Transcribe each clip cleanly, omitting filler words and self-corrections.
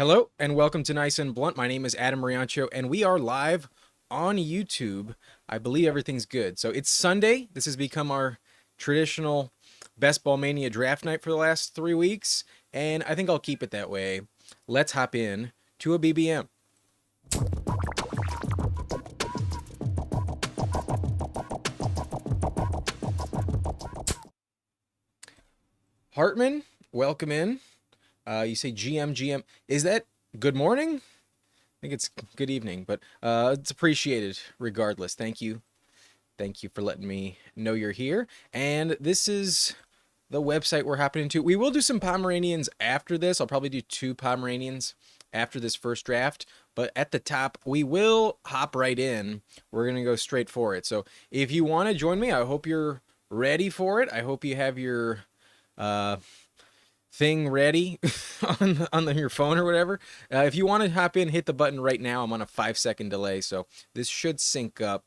Hello and welcome to Nice and Blunt. My name is Adam Mariancho and we are live on YouTube. I believe everything's good. So it's Sunday. This has become our traditional Best Ball Mania draft night for the last 3 weeks, and I think I'll keep it that way. Let's hop in to a BBM. Hartman, welcome in. You say GM. Is that good morning? I think it's good evening, but it's appreciated regardless. Thank you. Thank you for letting me know you're here. And this is the website we're hopping into. We will do some Pomeranians after this. I'll probably do 2 Pomeranians after this first draft. But at the top, we will hop right in. We're going to go straight for it. So if you want to join me, I hope you're ready for it. I hope you have your uh, thing ready on your phone or whatever. If you want to hop in, hit the button right now. I'm on a 5-second delay, so this should sync up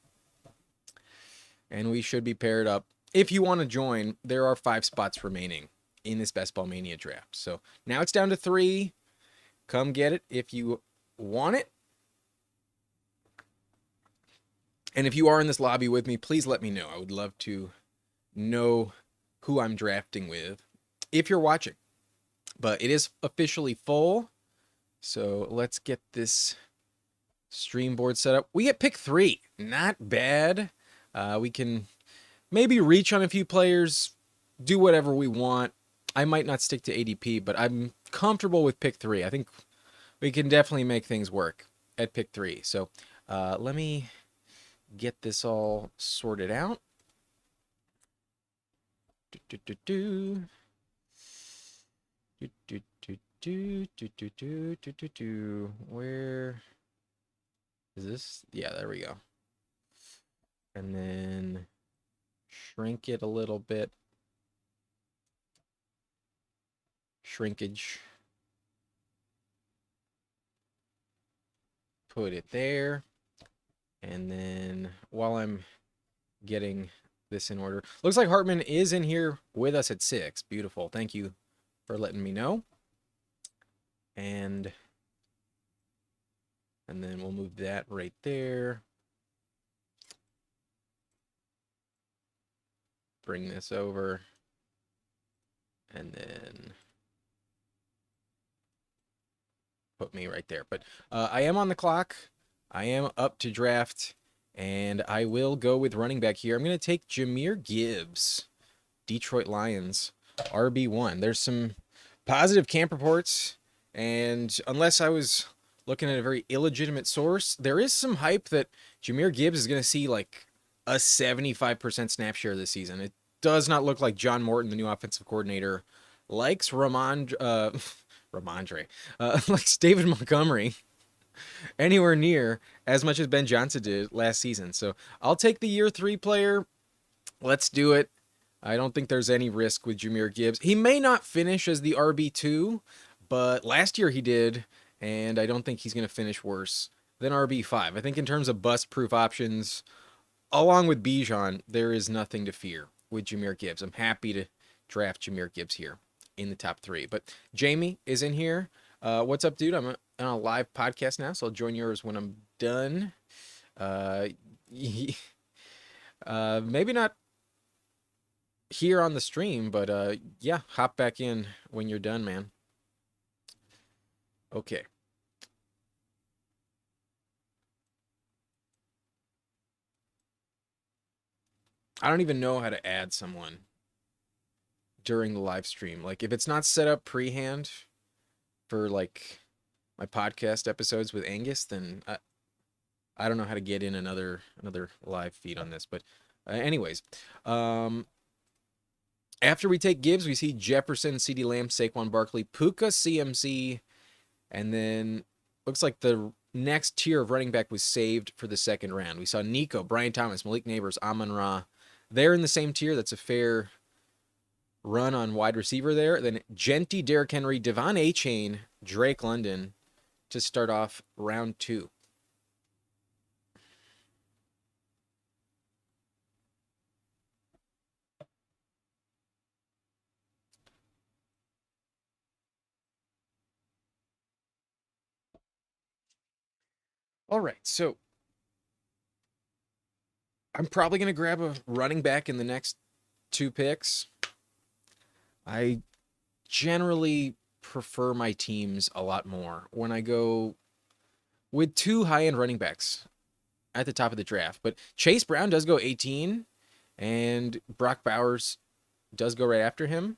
and we should be paired up. If you want to join, there are 5 spots remaining in this Best Ball Mania draft. So now it's down to 3. Come get it if you want it. And if you are in this lobby with me, please let me know. I would love to know who I'm drafting with if you're watching. But it is officially full. So let's get this stream board set up. We get pick 3. Not bad. We can maybe reach on a few players, do whatever we want. I might not stick to ADP, but I'm comfortable with pick 3. I think we can definitely make things work at pick 3. So let me get this all sorted out. Where is this? Yeah, there we go. And then shrink it a little bit. Shrinkage. Put it there. And then while I'm getting this in order, looks like Hartman is in here with us at 6. Beautiful. Thank you for letting me know. And then we'll move that right there. Bring this over. And then put me right there. But I am on the clock. I am up to draft. And I will go with running back here. I'm going to take Jahmyr Gibbs, Detroit Lions, RB1. There's some positive camp reports. And unless I was looking at a very illegitimate source, there is some hype that Jahmyr Gibbs is going to see like a 75% snap share this season. It does not look like John Morton, the new offensive coordinator, likes Ramondre, likes David Montgomery anywhere near as much as Ben Johnson did last season. So I'll take the year 3 player. Let's do it. I don't think there's any risk with Jahmyr Gibbs. He may not finish as the RB2, but last year he did, and I don't think he's going to finish worse than RB5. I think in terms of bust-proof options, along with Bijan, there is nothing to fear with Jahmyr Gibbs. I'm happy to draft Jahmyr Gibbs here in the top 3. But Jamie is in here. What's up, dude? I'm on a live podcast now, so I'll join yours when I'm done. Maybe not here on the stream, but yeah, hop back in when you're done, man. Okay. I don't even know how to add someone during the live stream. Like, if it's not set up pre-hand for like my podcast episodes with Angus, then I don't know how to get in another live feed on this. But anyways, after we take Gibbs, we see Jefferson, CeeDee Lamb, Saquon Barkley, Puka, CMC, and then looks like the next tier of running back was saved for the second round. We saw Nico, Brian Thomas, Malik Neighbors, Amon-Ra. They're in the same tier. That's a fair run on wide receiver there. Then Genty, Derrick Henry, Devon Achane, Drake London to start off round 2. All right, so I'm probably going to grab a running back in the next two picks. I generally prefer my teams a lot more when I go with two high-end running backs at the top of the draft. But Chase Brown does go 18, and Brock Bowers does go right after him.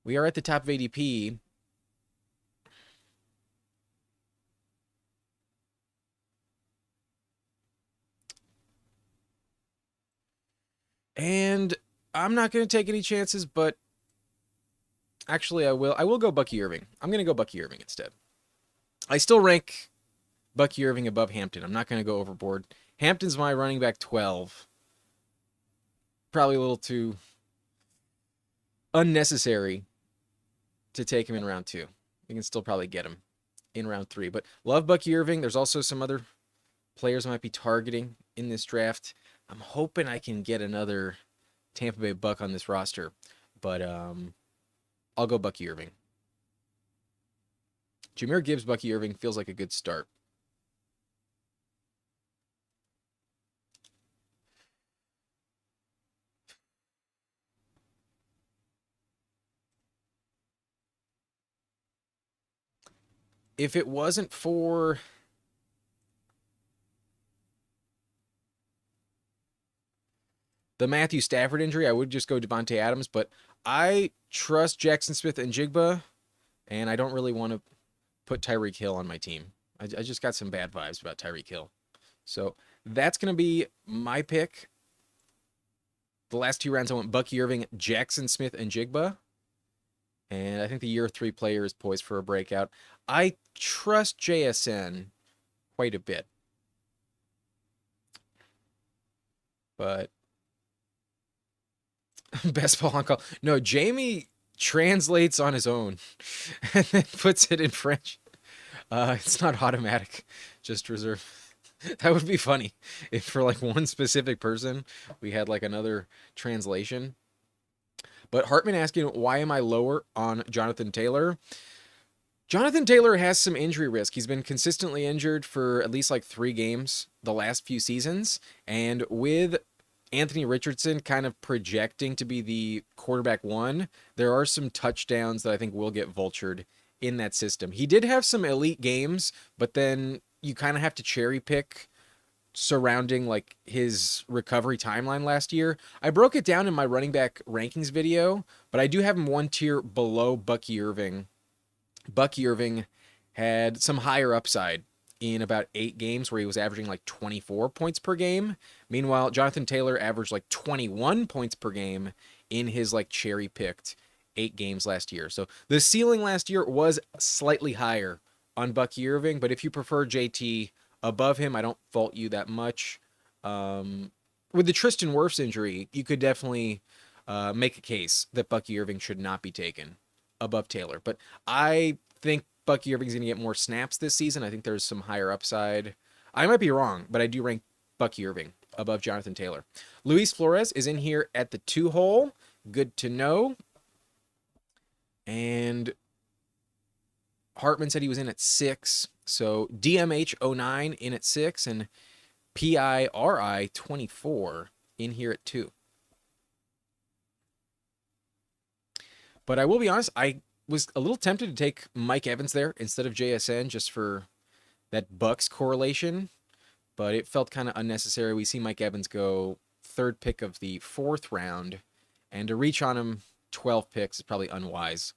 We are at the top of ADP. And I'm not going to take any chances, but actually I will. I will go Bucky Irving. I'm going to go Bucky Irving instead. I still rank Bucky Irving above Hampton. I'm not going to go overboard. Hampton's my running back 12. Probably a little too unnecessary to take him in round 2. We can still probably get him in round 3. But love Bucky Irving. There's also some other players I might be targeting in this draft. I'm hoping I can get another Tampa Bay Buck on this roster. But I'll go Bucky Irving. Jahmyr Gibbs, Bucky Irving feels like a good start. If it wasn't for the Matthew Stafford injury, I would just go Devontae Adams, but I trust Jackson Smith and Jigba, and I don't really want to put Tyreek Hill on my team. I just got some bad vibes about Tyreek Hill. So that's going to be my pick. The last 2 rounds I went Bucky Irving, Jackson Smith, and Jigba. And I think the year 3 player is poised for a breakout. I trust JSN quite a bit. But best ball on call. No, Jamie translates on his own and then puts it in French. It's not automatic, just reserve. That would be funny if for like one specific person we had like another translation. But Hartman asking, why am I lower on Jonathan Taylor? Jonathan Taylor has some injury risk. He's been consistently injured for at least like 3 games the last few seasons. And with Anthony Richardson kind of projecting to be the quarterback 1, there are some touchdowns that I think will get vultured in that system. He did have some elite games, but then you kind of have to cherry pick surrounding like his recovery timeline last year. I broke it down in my running back rankings video, but I do have him 1 tier below Bucky Irving. Bucky Irving had some higher upside in about 8 games where he was averaging like 24 points per game. Meanwhile, Jonathan Taylor averaged like 21 points per game in his like cherry picked 8 games last year. So the ceiling last year was slightly higher on Bucky Irving, but if you prefer JT above him, I don't fault you that much. With the Tristan Wirfs injury, you could definitely make a case that Bucky Irving should not be taken above Taylor. But I think Bucky Irving's going to get more snaps this season. I think there's some higher upside. I might be wrong, but I do rank Bucky Irving above Jonathan Taylor. Luis Flores is in here at the 2 hole. Good to know. And Hartman said he was in at 6. So DMH09 in at 6 and PIRI24 in here at 2. But I will be honest, I was a little tempted to take Mike Evans there instead of JSN just for that Bucks correlation, but it felt kind of unnecessary. We see Mike Evans go 3rd pick of the 4th round, and to reach on him 12 picks is probably unwise.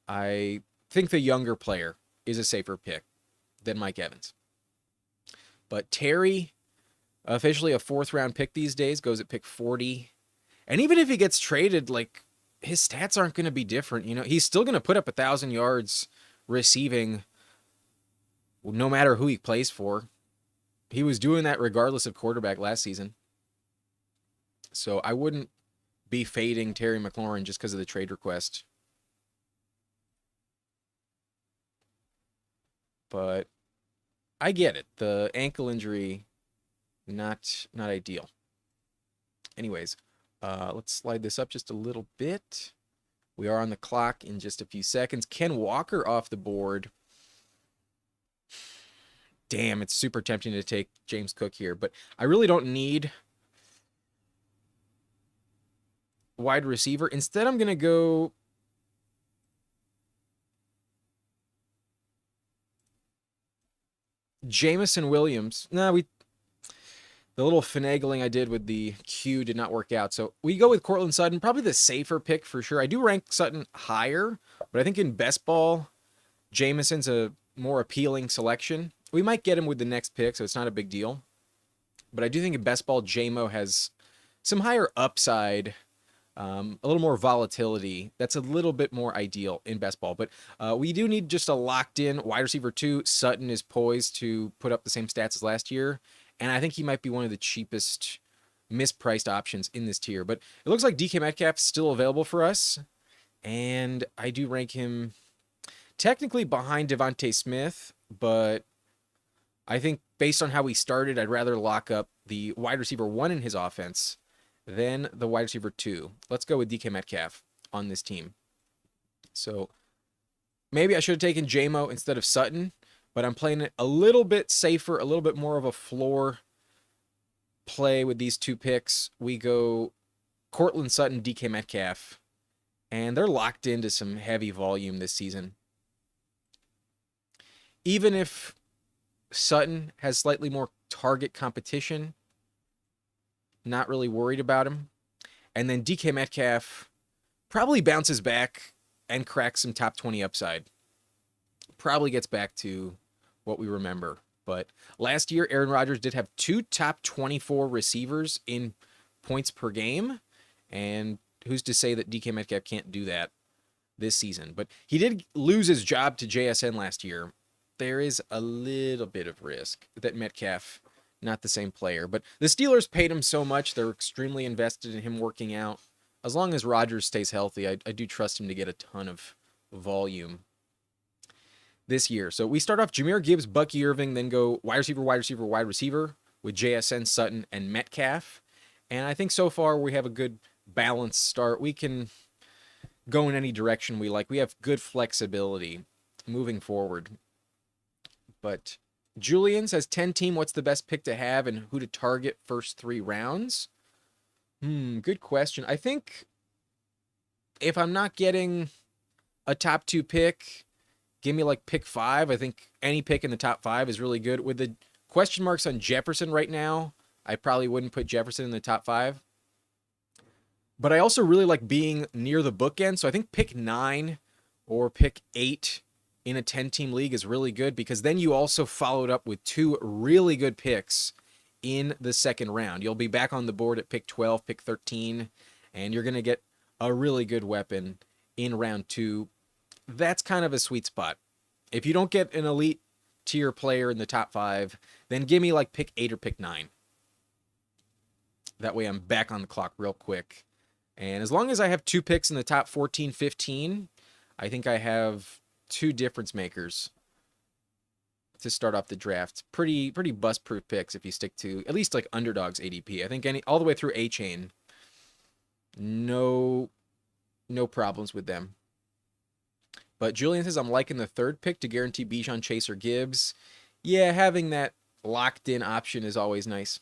I think the younger player is a safer pick than Mike Evans. But Terry, officially a 4th round pick these days, goes at pick 40. And even if he gets traded, like, his stats aren't going to be different. You know, he's still going to put up 1,000 yards receiving no matter who he plays for. He was doing that regardless of quarterback last season. So I wouldn't be fading Terry McLaurin just because of the trade request. But I get it. The ankle injury, not ideal. Anyways, let's slide this up just a little bit. We are on the clock in just a few seconds. Ken Walker off the board. Damn, it's super tempting to take James Cook here, but I really don't need wide receiver. Instead, I'm going to go Jamison Williams. The little finagling I did with the Q did not work out. So we go with Cortland Sutton, probably the safer pick for sure. I do rank Sutton higher, but I think in best ball, Jamison's a more appealing selection. We might get him with the next pick, so it's not a big deal. But I do think in best ball, JMO has some higher upside, a little more volatility. That's a little bit more ideal in best ball. But we do need just a locked in wide receiver 2. Sutton is poised to put up the same stats as last year. And I think he might be one of the cheapest mispriced options in this tier. But it looks like DK Metcalf's still available for us. And I do rank him technically behind Devontae Smith, but I think based on how we started, I'd rather lock up the wide receiver 1 in his offense than the wide receiver 2. Let's go with DK Metcalf on this team. So maybe I should have taken JMO instead of Sutton, but I'm playing it a little bit safer, a little bit more of a floor play with these 2 picks. We go Cortland Sutton, DK Metcalf, and they're locked into some heavy volume this season. Even if Sutton has slightly more target competition, not really worried about him. And then DK Metcalf probably bounces back and cracks some top 20 upside. Probably gets back to what we remember. But last year, Aaron Rodgers did have 2 top 24 receivers in points per game. And who's to say that DK Metcalf can't do that this season? But he did lose his job to JSN last year. There is a little bit of risk that Metcalf, not the same player. But the Steelers paid him so much, they're extremely invested in him working out. As long as Rodgers stays healthy, I do trust him to get a ton of volume this year. So we start off Jahmyr Gibbs, Bucky Irving, then go wide receiver, wide receiver, wide receiver with JSN, Sutton, and Metcalf. And I think so far we have a good balanced start. We can go in any direction we like. We have good flexibility moving forward. But Julian says 10 team, what's the best pick to have and who to target first 3 rounds? Good question. I think if I'm not getting a top 2 pick, give me like pick 5. I think any pick in the top 5 is really good. With the question marks on Jefferson right now, I probably wouldn't put Jefferson in the top 5. But I also really like being near the bookend. So I think pick 9 or pick 8 in a 10-team league is really good because then you also followed up with 2 really good picks in the second round. You'll be back on the board at pick 12, pick 13, and you're going to get a really good weapon in round 2. That's kind of a sweet spot. If you don't get an elite tier player in the top 5, then give me like pick 8 or pick 9. That way I'm back on the clock real quick. And as long as I have 2 picks in the top 14, 15, I think I have 2 difference makers to start off the draft. Pretty bust-proof picks if you stick to at least like underdogs ADP. I think all the way through A-Chain, no problems with them. But Julian says, I'm liking the 3rd pick to guarantee Bijan, Chase, or Gibbs. Yeah, having that locked-in option is always nice.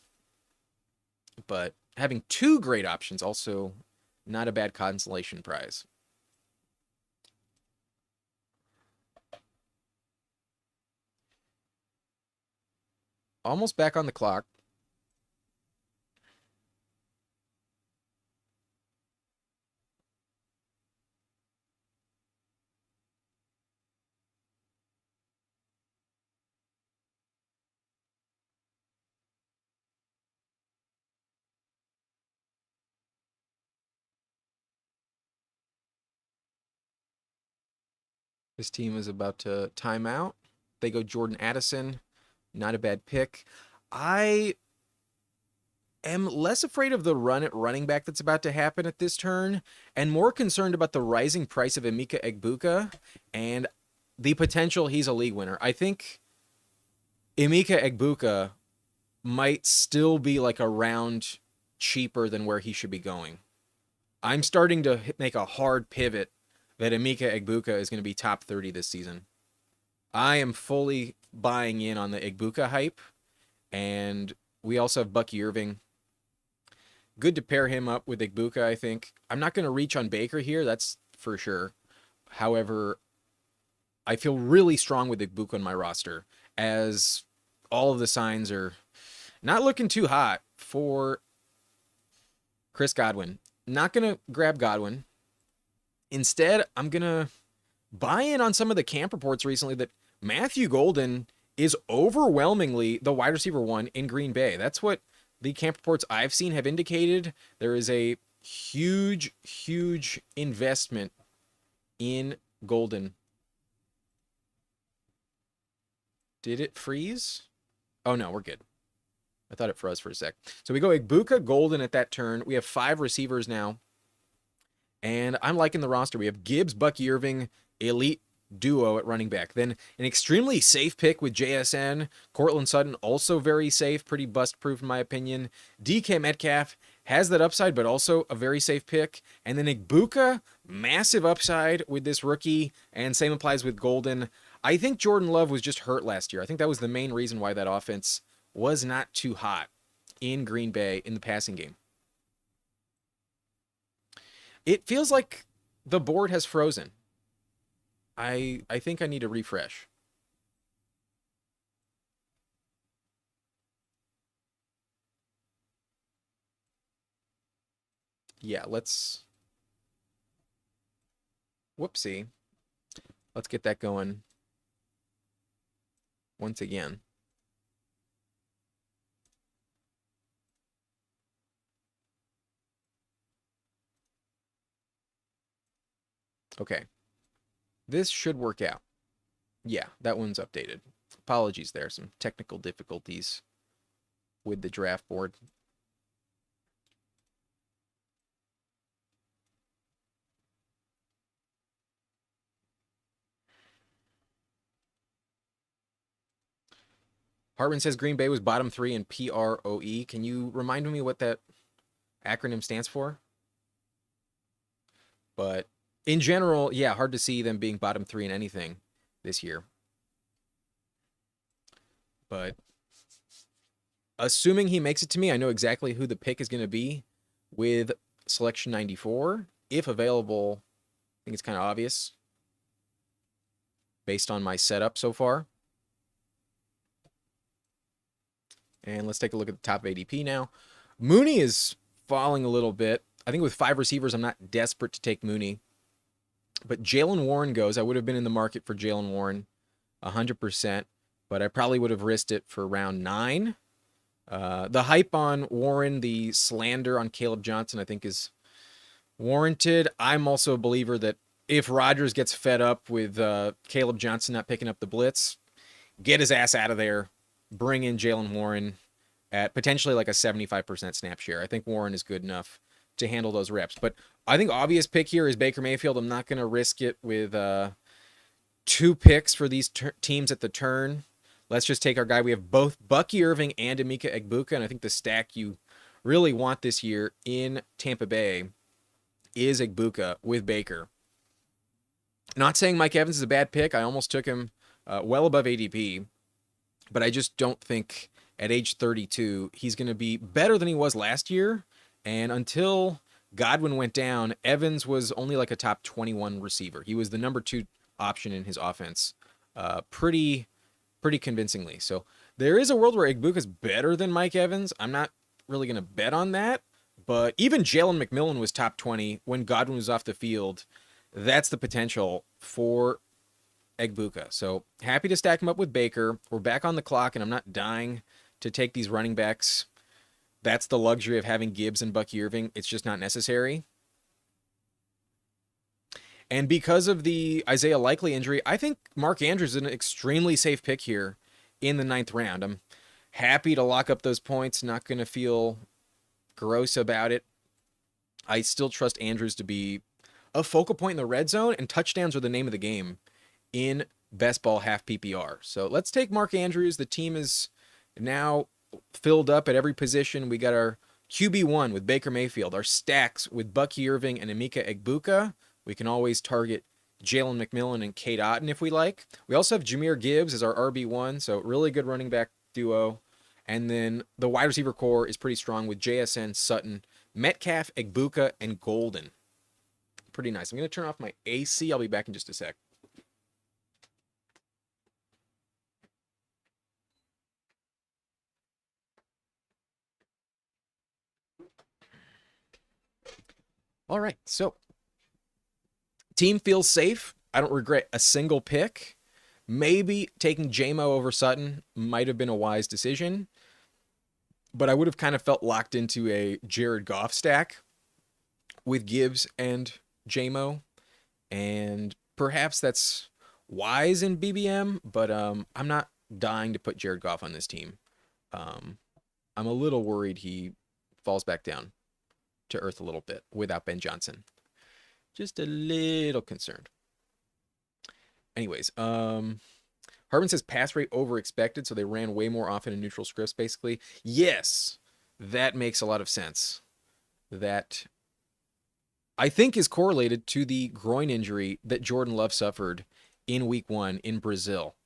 But having 2 great options also not a bad consolation prize. Almost back on the clock. This team is about to time out. They go Jordan Addison. Not a bad pick. I am less afraid of the run at running back that's about to happen at this turn and more concerned about the rising price of Emeka Egbuka and the potential he's a league winner. I think Emeka Egbuka might still be like a round cheaper than where he should be going. I'm starting to make a hard pivot that Emeka Egbuka is going to be top 30 this season. I am fully buying in on the Igbuka hype, and we also have Bucky Irving. Good to pair him up with Igbuka, I think. I'm not going to reach on Baker here, that's for sure. However, I feel really strong with Igbuka on my roster, as all of the signs are not looking too hot for Chris Godwin. Not going to grab Godwin. Instead, I'm going to buy in on some of the camp reports recently that Matthew Golden is overwhelmingly the wide receiver one in Green Bay. That's what the camp reports I've seen have indicated. There is a huge, huge investment in Golden. Did it freeze? Oh no, we're good. I thought it froze for a sec. So we go Igbuka, Golden at that turn. We have 5 receivers now. And I'm liking the roster. We have Gibbs, Bucky Irving, elite duo at running back. Then an extremely safe pick with JSN. Cortland Sutton, also very safe, pretty bust-proof in my opinion. DK Metcalf has that upside, but also a very safe pick. And then Igbuka, massive upside with this rookie, and same applies with Golden. I think Jordan Love was just hurt last year. I think that was the main reason why that offense was not too hot in Green Bay in the passing game. It feels like the board has frozen. I think I need a refresh. Yeah, let's... Whoopsie. Let's get that going once again. Okay. This should work out. Yeah, that one's updated. Apologies there. Some technical difficulties with the draft board. Hartman says Green Bay was bottom 3 in PROE. Can you remind me what that acronym stands for? But in general, yeah, hard to see them being bottom 3 in anything this year. But assuming he makes it to me, I know exactly who the pick is going to be with selection 94. If available, I think it's kind of obvious based on my setup so far. And let's take a look at the top of ADP now. Mooney is falling a little bit. I think with 5 receivers, I'm not desperate to take Mooney. But Jalen Warren goes. I would have been in the market for Jalen Warren 100%, but I probably would have risked it for round 9. The hype on Warren, the slander on Caleb Johnson, I think is warranted. I'm also a believer that if Rodgers gets fed up with Caleb Johnson not picking up the blitz, get his ass out of there, bring in Jalen Warren at potentially like a 75% snap share. I think Warren is good enough to handle those reps. But I think obvious pick here is Baker Mayfield. I'm not going to risk it with 2 picks for these teams at the turn. Let's just take our guy. We have both Bucky Irving and Emeka Egbuka, and I think the stack you really want this year in Tampa Bay is Egbuka with Baker. Not saying Mike Evans is a bad pick. I almost took him well above ADP, but I just don't think at age 32 he's going to be better than he was last year. And until Godwin went down, Evans was only like a top 21 receiver. He was the number 2 option in his offense pretty convincingly. So there is a world where Egbuka is better than Mike Evans. I'm not really going to bet on that. But even Jalen McMillan was top 20 when Godwin was off the field. That's the potential for Egbuka. So happy to stack him up with Baker. We're back on the clock, and I'm not dying to take these running backs. That's the luxury of having Gibbs and Bucky Irving. It's just not necessary. And because of the Isaiah Likely injury, I think Mark Andrews is an extremely safe pick here in the 9th round. I'm happy to lock up those points. Not going to feel gross about it. I still trust Andrews to be a focal point in the red zone, and touchdowns are the name of the game in best ball half PPR. So let's take Mark Andrews. The team is now filled up at every position. We got our QB1 with Baker Mayfield, our stacks with Bucky Irving and Emeka Egbuka. We can always target Jalen McMillan and Kate Otten if we like. We also have Jahmyr Gibbs as our RB1, so really good running back duo. And then the wide receiver core is pretty strong with JSN, Sutton, Metcalf, Egbuka, and Golden. Pretty nice. I'm going to turn off my AC. I'll be back in just a sec. All right, so team feels safe. I don't regret a single pick. Maybe taking JMO over Sutton might have been a wise decision, but I would have kind of felt locked into a Jared Goff stack with Gibbs and JMO, and perhaps that's wise in BBM, but I'm not dying to put Jared Goff on this team. I'm a little worried he falls back down to earth a little bit without Ben Johnson. Just a little concerned. Anyways, Harbin says pass rate over expected, so they ran way more often in neutral scripts, basically. Yes, that makes a lot of sense. That I think is correlated to the groin injury that Jordan Love suffered in week 1 in Brazil.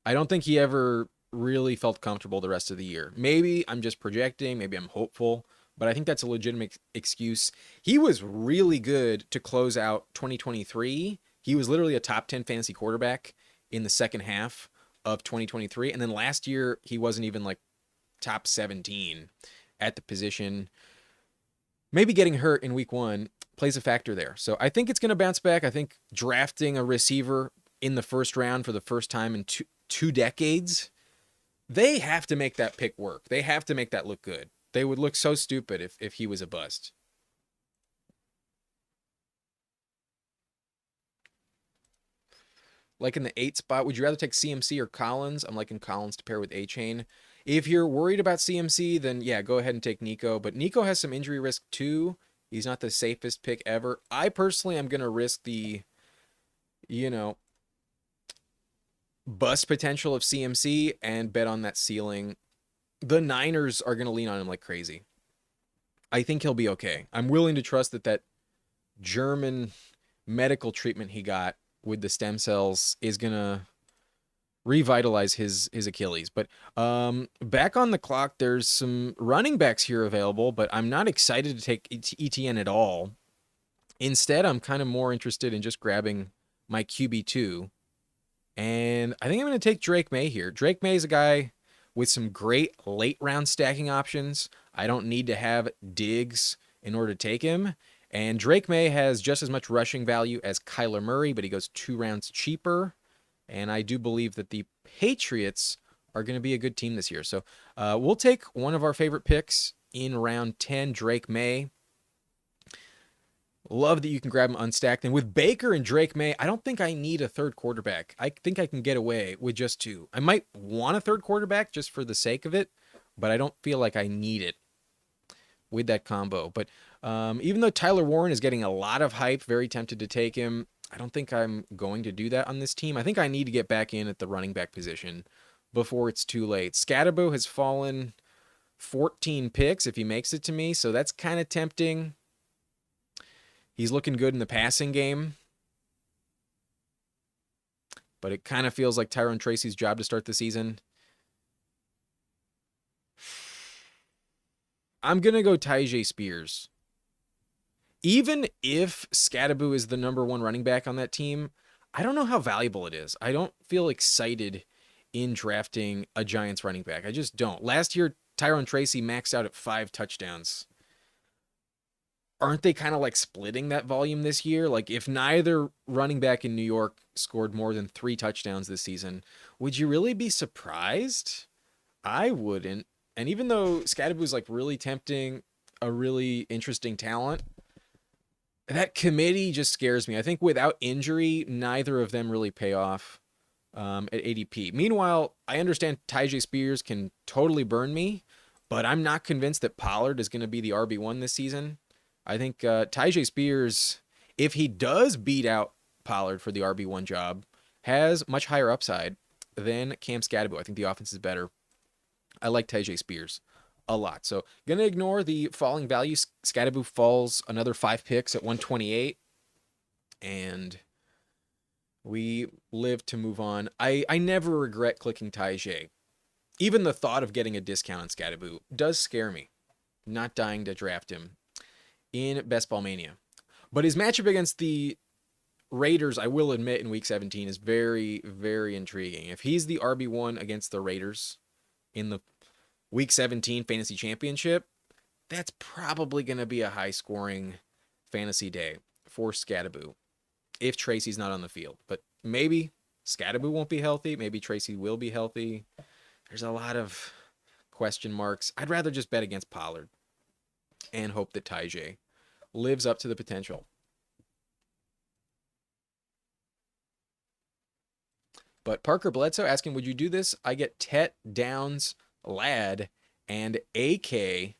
I don't think he ever really felt comfortable the rest of the year. Maybe I'm just projecting, maybe I'm hopeful, but I think that's a legitimate excuse. He was really good to close out 2023. He was literally a top 10 fantasy quarterback in the second half of 2023. And then last year, he wasn't even like top 17 at the position. Maybe getting hurt in week 1 plays a factor there. So I think it's going to bounce back. I think drafting a receiver in the first round for the first time in two decades, they have to make that pick work. They have to make that look good. They would look so stupid if he was a bust. Like in the 8 spot, would you rather take CMC or Collins? I'm liking Collins to pair with A-Chain. If you're worried about CMC, then yeah, go ahead and take Nico. But Nico has some injury risk too. He's not the safest pick ever. I personally am going to risk the, bust potential of CMC and bet on that ceiling. The Niners are going to lean on him like crazy. I think he'll be okay. I'm willing to trust that German medical treatment he got with the stem cells is going to revitalize his Achilles. But back on the clock, there's some running backs here available, but I'm not excited to take ETN at all. Instead, I'm kind of more interested in just grabbing my QB2. And I think I'm going to take Drake May here. Drake May is a guy with some great late round stacking options. I don't need to have Diggs in order to take him. And Drake May has just as much rushing value as Kyler Murray, but he goes 2 rounds cheaper. And I do believe that the Patriots are going to be a good team this year. So we'll take one of our favorite picks in round 10, Drake May. Love that you can grab him unstacked. And with Baker and Drake May, I don't think I need a third quarterback. I think I can get away with just 2. I might want a third quarterback just for the sake of it, but I don't feel like I need it with that combo. But even though Tyler Warren is getting a lot of hype, very tempted to take him, I don't think I'm going to do that on this team. I think I need to get back in at the running back position before it's too late. Scatterbo has fallen 14 picks if he makes it to me, so that's kind of tempting. He's looking good in the passing game, but it kind of feels like Tyrone Tracy's job to start the season. I'm going to go Tyjae Spears. Even if Scatterbo is the number 1 running back on that team, I don't know how valuable it is. I don't feel excited in drafting a Giants running back. I just don't. Last year, Tyrone Tracy maxed out at 5 touchdowns. Aren't they kind of like splitting that volume this year? Like if neither running back in New York scored more than 3 touchdowns this season, would you really be surprised? I wouldn't. And even though Scatterbo's like really tempting, a really interesting talent, that committee just scares me. I think without injury, neither of them really pay off at ADP. Meanwhile, I understand Tyjae Spears can totally burn me, but I'm not convinced that Pollard is going to be the RB1 this season. I think Tyjae Spears, if he does beat out Pollard for the RB1 job, has much higher upside than Cam Scatterbo. I think the offense is better. I like Tyjae Spears a lot. So going to ignore the falling value. Scatterbo falls another 5 picks at 128. And We live to move on. I never regret clicking Taijie. Even the thought of getting a discount on Scatterboo does scare me. Not dying to draft him in Best Ball Mania. But his matchup against the Raiders, I will admit, in Week 17 is very, very intriguing. If he's the RB1 against the Raiders in the Week 17 Fantasy Championship, that's probably going to be a high-scoring fantasy day for Scatterboo if Tracy's not on the field. But maybe Scatterboo won't be healthy. Maybe Tracy will be healthy. There's a lot of question marks. I'd rather just bet against Pollard and hope that Taijie lives up to the potential. But Parker Bledsoe asking, would you do this? I get Tet, Downs, Ladd, and AK.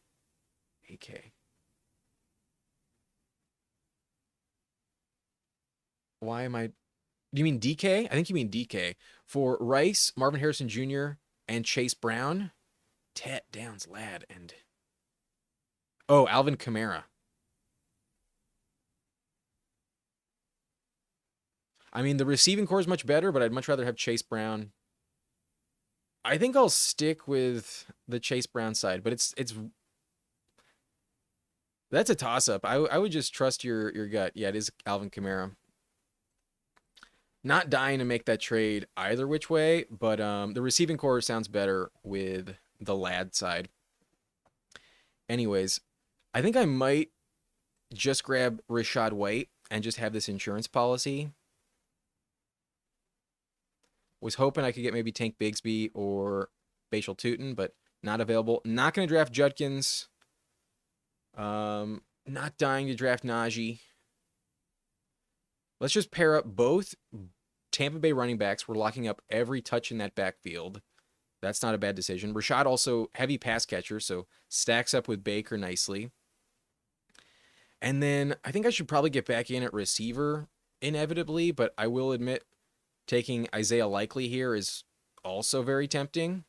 AK. Why am I... Do you mean DK? I think you mean DK. For Rice, Marvin Harrison Jr., and Chase Brown. Tet, Downs, Ladd, and... Oh, Alvin Kamara. I mean, the receiving core is much better, but I'd much rather have Chase Brown. I think I'll stick with the Chase Brown side, but it's that's a toss-up. I would just trust your gut. Yeah, it is Alvin Kamara. Not dying to make that trade either which way, but the receiving core sounds better with the Ladd side. Anyways, I think I might just grab Rachaad White and just have this insurance policy. Was hoping I could get maybe Tank Bigsby or Bashal Tutin, but not available. Not going to draft Judkins. Not dying to draft Najee. Let's just pair up both Tampa Bay running backs. We're locking up every touch in that backfield. That's not a bad decision. Rachaad also heavy pass catcher, so stacks up with Baker nicely. And then I think I should probably get back in at receiver inevitably, but I will admit taking Isaiah Likely here is also very tempting.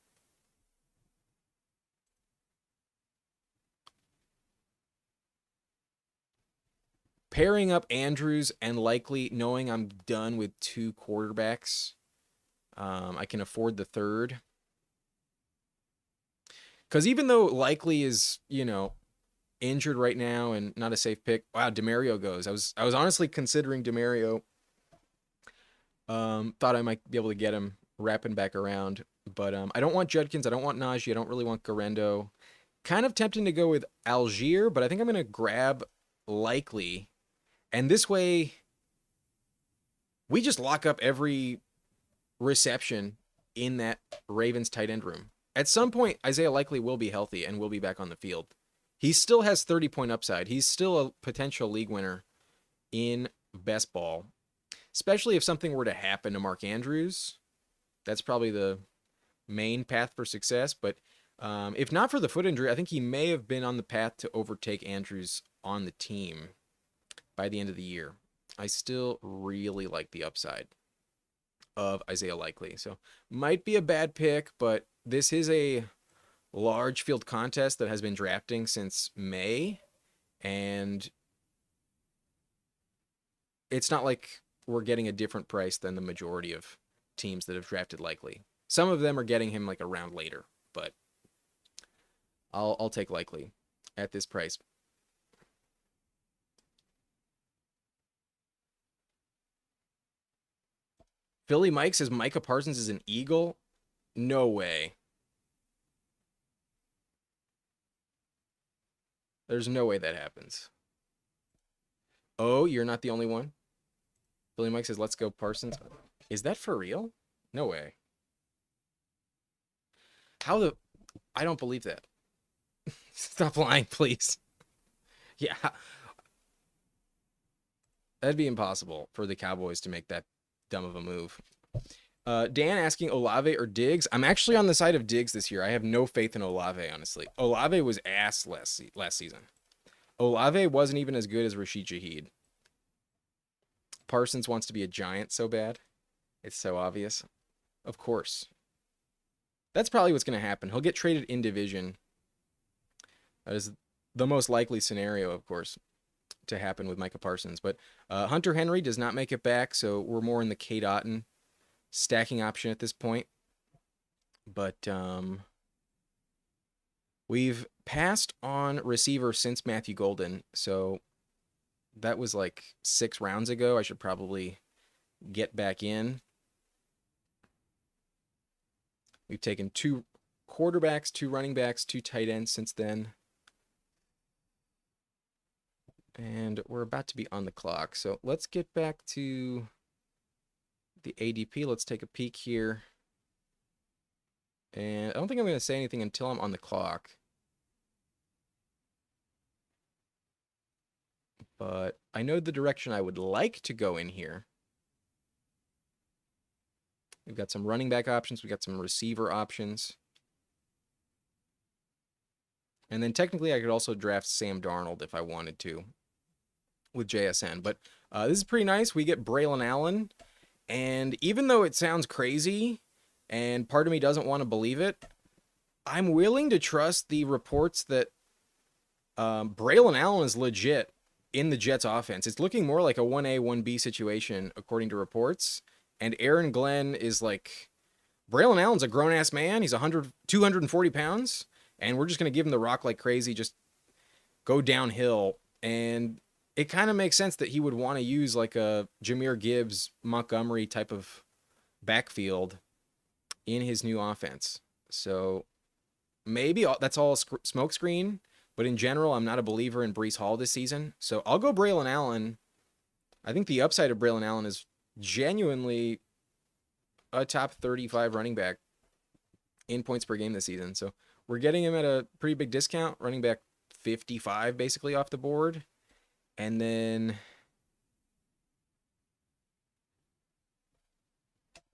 Pairing up Andrews and Likely, knowing I'm done with two quarterbacks, I can afford the third. Because even though Likely is, injured right now and not a safe pick, wow, DeMario goes. I was honestly considering DeMario. Thought I might be able to get him wrapping back around, but I don't want Judkins. I don't want Najee. I don't really want Garendo. Kind of tempting to go with Algier, but I think I'm going to grab Likely. And this way, we just lock up every reception in that Ravens tight end room. At some point, Isaiah Likely will be healthy and will be back on the field. He still has 30-point upside. He's still a potential league winner in best ball, especially if something were to happen to Mark Andrews. That's probably the main path for success. But if not for the foot injury, I think he may have been on the path to overtake Andrews on the team by the end of the year. I still really like the upside of Isaiah Likely. So might be a bad pick, but this is a large field contest that has been drafting since May. And it's not like we're getting a different price than the majority of teams that have drafted Likely. Some of them are getting him like a round later, but I'll take Likely at this price. Philly Mike says Micah Parsons is an Eagle. No way. There's no way that happens. Oh, you're not the only one? Philly Mike says, let's go Parsons. Is that for real? No way. How the... I don't believe that. Stop lying, please. Yeah. That'd be impossible for the Cowboys to make that dumb of a move. Dan asking Olave or Diggs. I'm actually on the side of Diggs this year. I have no faith in Olave, honestly. Olave was ass last season. Olave wasn't even as good as Rashid Shaheed. Parsons wants to be a Giant so bad. It's so obvious. Of course. That's probably what's going to happen. He'll get traded in division. That is the most likely scenario, of course. to happen with Micah Parsons. But Hunter Henry does not make it back, so we're more in the Cade Otton stacking option at this point. But we've passed on receiver since Matthew Golden, so that was like 6 rounds ago. I should probably get back in. We've taken 2 quarterbacks, 2 running backs, 2 tight ends since then. And we're about to be on the clock. So let's get back to the ADP. Let's take a peek here. And I don't think I'm going to say anything until I'm on the clock. But I know the direction I would like to go in here. We've got some running back options. We've got some receiver options. And then technically I could also draft Sam Darnold if I wanted to with JSN. But this is pretty nice. We get Braylon Allen. And even though it sounds crazy and part of me doesn't want to believe it, I'm willing to trust the reports that Braylon Allen is legit in the Jets offense. It's looking more like a 1A, 1B situation according to reports. And Aaron Glenn is like, Braylon Allen's a grown-ass man. He's 240 pounds. And we're just going to give him the rock like crazy, just go downhill. And it kind of makes sense that he would want to use like a Jahmyr Gibbs, Montgomery type of backfield in his new offense. So maybe that's all smokescreen, but in general, I'm not a believer in Breece Hall this season. So I'll go Braylon Allen. I think the upside of Braylon Allen is genuinely a top 35 running back in points per game this season. So we're getting him at a pretty big discount, running back 55 basically off the board. And then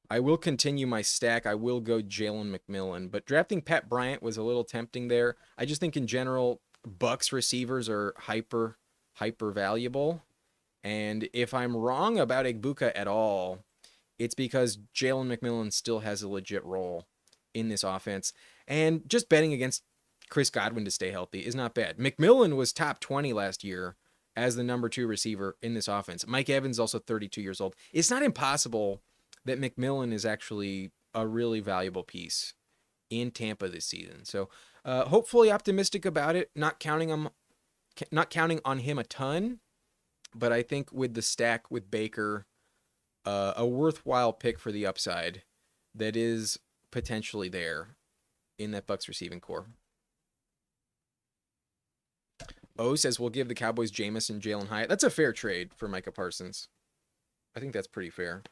I will continue my stack. I will go Jalen McMillan, but drafting Pat Bryant was a little tempting there. I just think in general, Bucks receivers are hyper valuable. And if I'm wrong about Egbuka at all, it's because Jalen McMillan still has a legit role in this offense. And just betting against Chris Godwin to stay healthy is not bad. McMillan was top 20 last year as the number 2 receiver in this offense. Mike Evans also 32 years old. It's not impossible that McMillan is actually a really valuable piece in Tampa this season. So hopefully optimistic about it. Not counting on him a ton, but I think with the stack with Baker, a worthwhile pick for the upside that is potentially there in that Bucks receiving core. O says we'll give the Cowboys Jameis and Jalen Hyatt. That's a fair trade for Micah Parsons. I think that's pretty fair.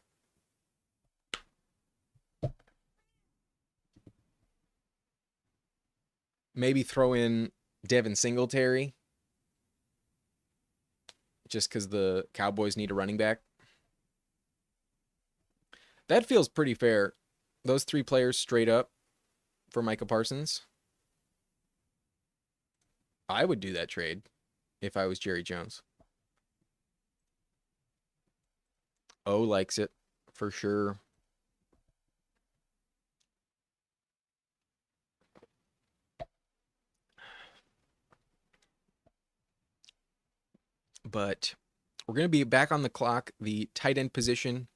Maybe throw in Devin Singletary just because the Cowboys need a running back. That feels pretty fair. Those 3 players straight up for Micah Parsons. I would do that trade if I was Jerry Jones. O likes it for sure. But we're going to be back on the clock. The tight end position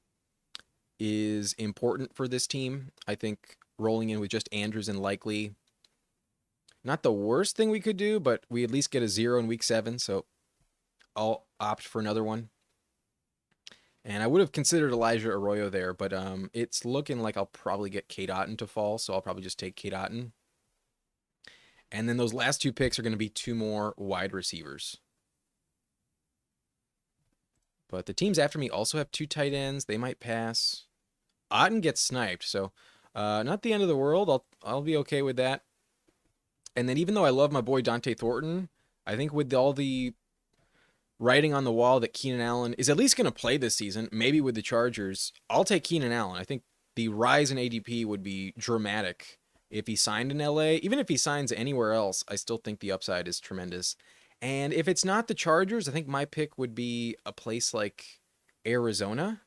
is important for this team. I think rolling in with just Andrews and Likely, not the worst thing we could do, but we at least get a 0 in week 7, so I'll opt for another one. And I would have considered Elijah Arroyo there, but it's looking like I'll probably get Cade Otton to fall, so I'll probably just take Cade Otton. And then those last 2 picks are going to be 2 more wide receivers. But the teams after me also have 2 tight ends. They might pass. Otton gets sniped, so not the end of the world. I'll be okay with that. And then even though I love my boy Dante Thornton, I think with all the writing on the wall that Keenan Allen is at least going to play this season, maybe with the Chargers, I'll take Keenan Allen. I think the rise in ADP would be dramatic if he signed in LA. Even if he signs anywhere else, I still think the upside is tremendous. And if it's not the Chargers, I think my pick would be a place like Arizona.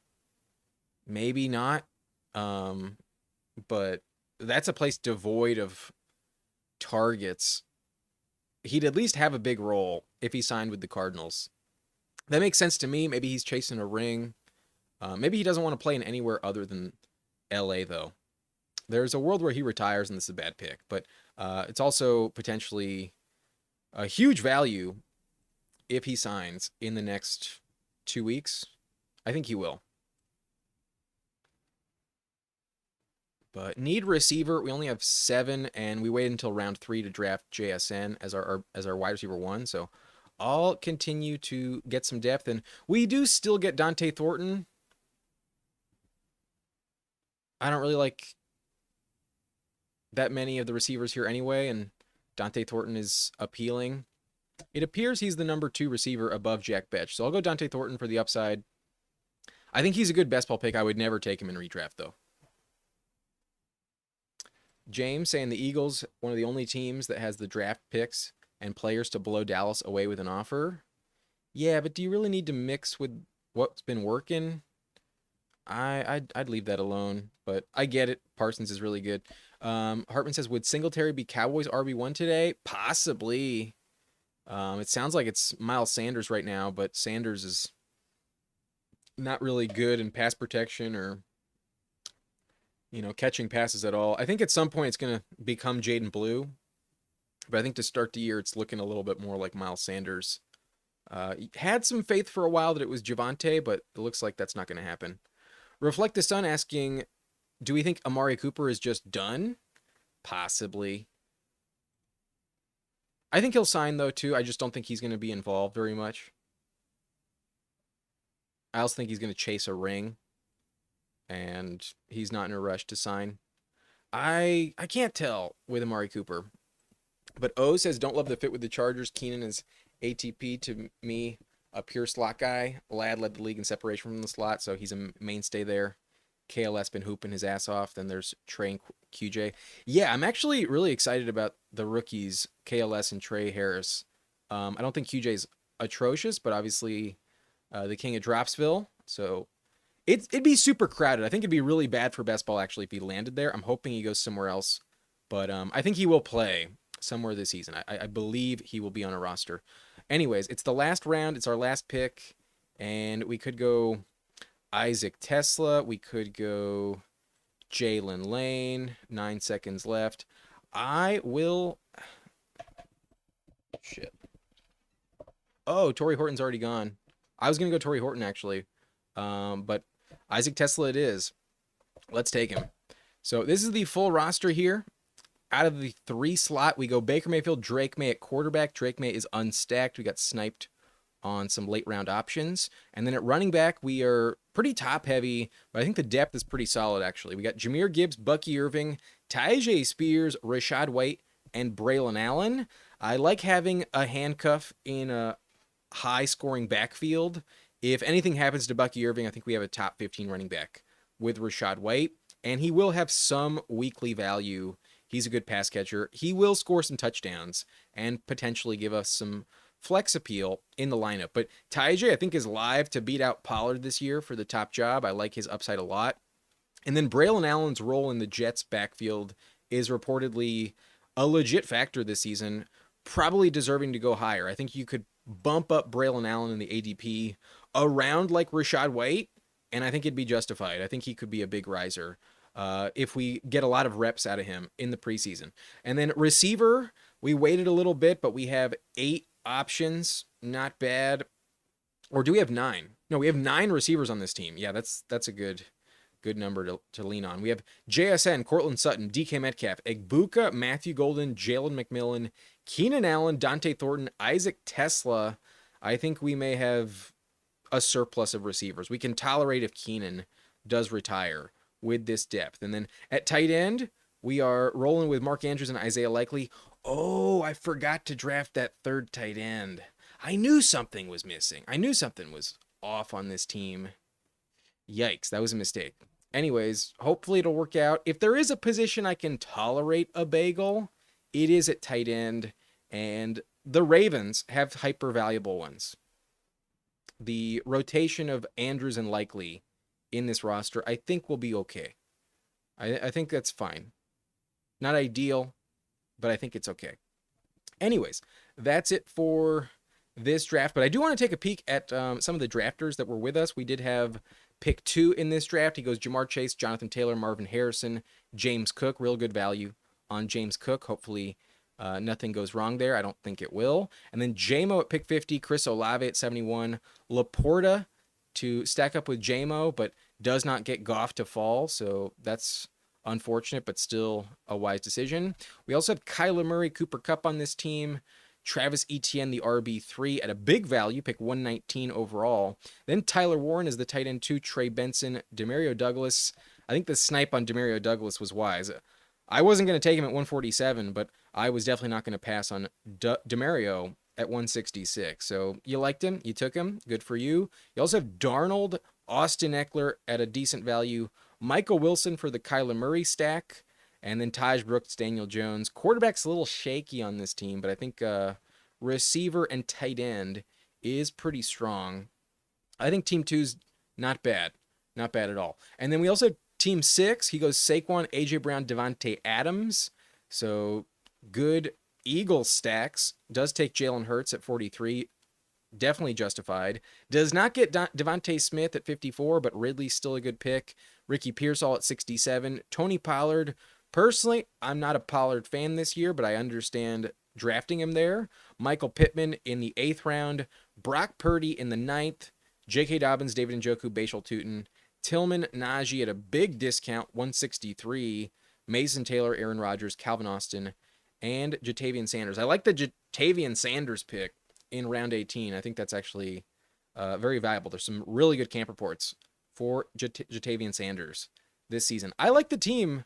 Maybe not. But that's a place devoid of targets. He'd at least have a big role if he signed with the Cardinals. That makes sense to me. Maybe he's chasing a ring. Maybe he doesn't want to play in anywhere other than LA, though. There's a world where he retires, and this is a bad pick, but it's also potentially a huge value if he signs in the next 2 weeks. I think he will. But need receiver. We only have 7, and we waited until round 3 to draft JSN as our wide receiver 1. So I'll continue to get some depth, and we do still get Dante Thornton. I don't really like that many of the receivers here anyway, and Dante Thornton is appealing. It appears he's the number 2 receiver above Jack Betch, so I'll go Dante Thornton for the upside. I think he's a good best ball pick. I would never take him in redraft, though. James saying the Eagles, one of the only teams that has the draft picks and players to blow Dallas away with an offer. Yeah, but do you really need to mix with what's been working? I'd leave that alone, but I get it. Parsons is really good. Hartman says, would Singletary be Cowboys RB1 today? Possibly. It sounds like it's Miles Sanders right now, but Sanders is not really good in pass protection or catching passes at all. I think at some point it's going to become Jaden Blue, but I think to start the year it's looking a little bit more like Miles Sanders. Had some faith for a while that it was Javonte, but it looks like that's not going to happen. Reflect the Sun asking, do we think Amari Cooper is just done? Possibly. I think he'll sign, though, too. I just don't think he's going to be involved very much. I also think he's going to chase a ring, and he's not in a rush to sign. I can't tell with Amari Cooper. But O says, don't love the fit with the Chargers. Keenan is ATP to me, a pure slot guy. Ladd led the league in separation from the slot, so he's a mainstay there. KLS been hooping his ass off. Then there's Trey and QJ. Yeah, I'm actually really excited about the rookies, KLS and Trey Harris. I don't think QJ's atrocious, but obviously the king of Dropsville. So it'd be super crowded. I think it'd be really bad for best ball actually if he landed there. I'm hoping he goes somewhere else. But I think he will play somewhere this season. I believe he will be on a roster. Anyways, it's the last round. It's our last pick. And we could go Isaac Tesla. We could go Jalen Lane. 9 seconds left. I will... Shit. Oh, Torrey Horton's already gone. I was going to go Torrey Horton, actually. But Isaac Tesla it is. Let's take him. So this is the full roster here. Out of the 3 slot, we go Baker Mayfield, Drake May at quarterback. Drake May is unstacked. We got sniped on some late round options. And then at running back, we are pretty top heavy, but I think the depth is pretty solid, actually. We got Jahmyr Gibbs, Bucky Irving, Tyjae Spears, Rashad White, and Braylon Allen. I like having a handcuff in a high-scoring backfield. If anything happens to Bucky Irving, I think we have a top 15 running back with Rashad White, and he will have some weekly value. He's a good pass catcher. He will score some touchdowns and potentially give us some flex appeal in the lineup. But Tyjae, I think, is live to beat out Pollard this year for the top job. I like his upside a lot. And then Braylon Allen's role in the Jets' backfield is reportedly a legit factor this season, probably deserving to go higher. I think you could bump up Braylon Allen in the ADP around like Rashad White, and I think it'd be justified. I think he could be a big riser if we get a lot of reps out of him in the preseason. And then receiver, we waited a little bit, but we have 8 options. Not bad. Or do we have 9? No, we have 9 receivers on this team. Yeah, that's a good number to lean on. We have JSN, Cortland Sutton, DK Metcalf, Egbuka, Matthew Golden, Jalen McMillan, Keenan Allen, Dante Thornton, Isaac Tesla. I think we may have a surplus of receivers. We can tolerate if Keenan does retire with this depth. And then at tight end, we are rolling with Mark Andrews and Isaiah Likely. Oh, I forgot to draft that 3rd tight end. I knew something was missing. I knew something was off on this team. Yikes, that was a mistake. Anyways, hopefully it'll work out. If there is a position I can tolerate a bagel, it is at tight end. And the Ravens have hyper valuable ones. The rotation of Andrews and Likely in this roster, I think will be okay. I think that's fine. Not ideal, but I think it's okay. Anyways, that's it for this draft, but I do want to take a peek at some of the drafters that were with us. We did have pick 2 in this draft. He goes Jamar Chase, Jonathan Taylor, Marvin Harrison, James Cook. Real good value on James Cook. Hopefully nothing goes wrong there. I don't think it will. And then JMO at pick 50, Chris Olave at 71, Laporta to stack up with JMO, but does not get Goff to fall, so that's unfortunate, but still a wise decision. We also have Kyler Murray, Cooper Kupp on this team. Travis Etienne, the RB3 at a big value, pick 119 overall. Then Tyler Warren is the tight end 2, Trey Benson, Demario Douglas. I think the snipe on Demario Douglas was wise. I wasn't going to take him at 147, but I was definitely not going to pass on Demario at 166. So you liked him, you took him, good for you. You also have Darnold, Austin Eckler at a decent value, Michael Wilson for the Kyler Murray stack, and then Taj Brooks, Daniel Jones. Quarterback's a little shaky on this team, but I think receiver and tight end is pretty strong. I think team 2's not bad. Not bad at all. And then we also have team 6. He goes Saquon, A.J. Brown, Devontae Adams. So good Eagles stacks. Does take Jalen Hurts at 43. Definitely justified. Does not get Devontae Smith at 54, but Ridley's still a good pick. Ricky Pearsall at 67. Tony Pollard. Personally, I'm not a Pollard fan this year, but I understand drafting him there. Michael Pittman in the 8th round. Brock Purdy in the 9th. J.K. Dobbins, David Njoku, Bashal Tutin. Tillman Najee at a big discount, 163. Mason Taylor, Aaron Rodgers, Calvin Austin, and Jatavian Sanders. I like the Jatavian Sanders pick in round 18. I think that's actually very valuable. There's some really good camp reports for Jatavian Sanders this season. I like the team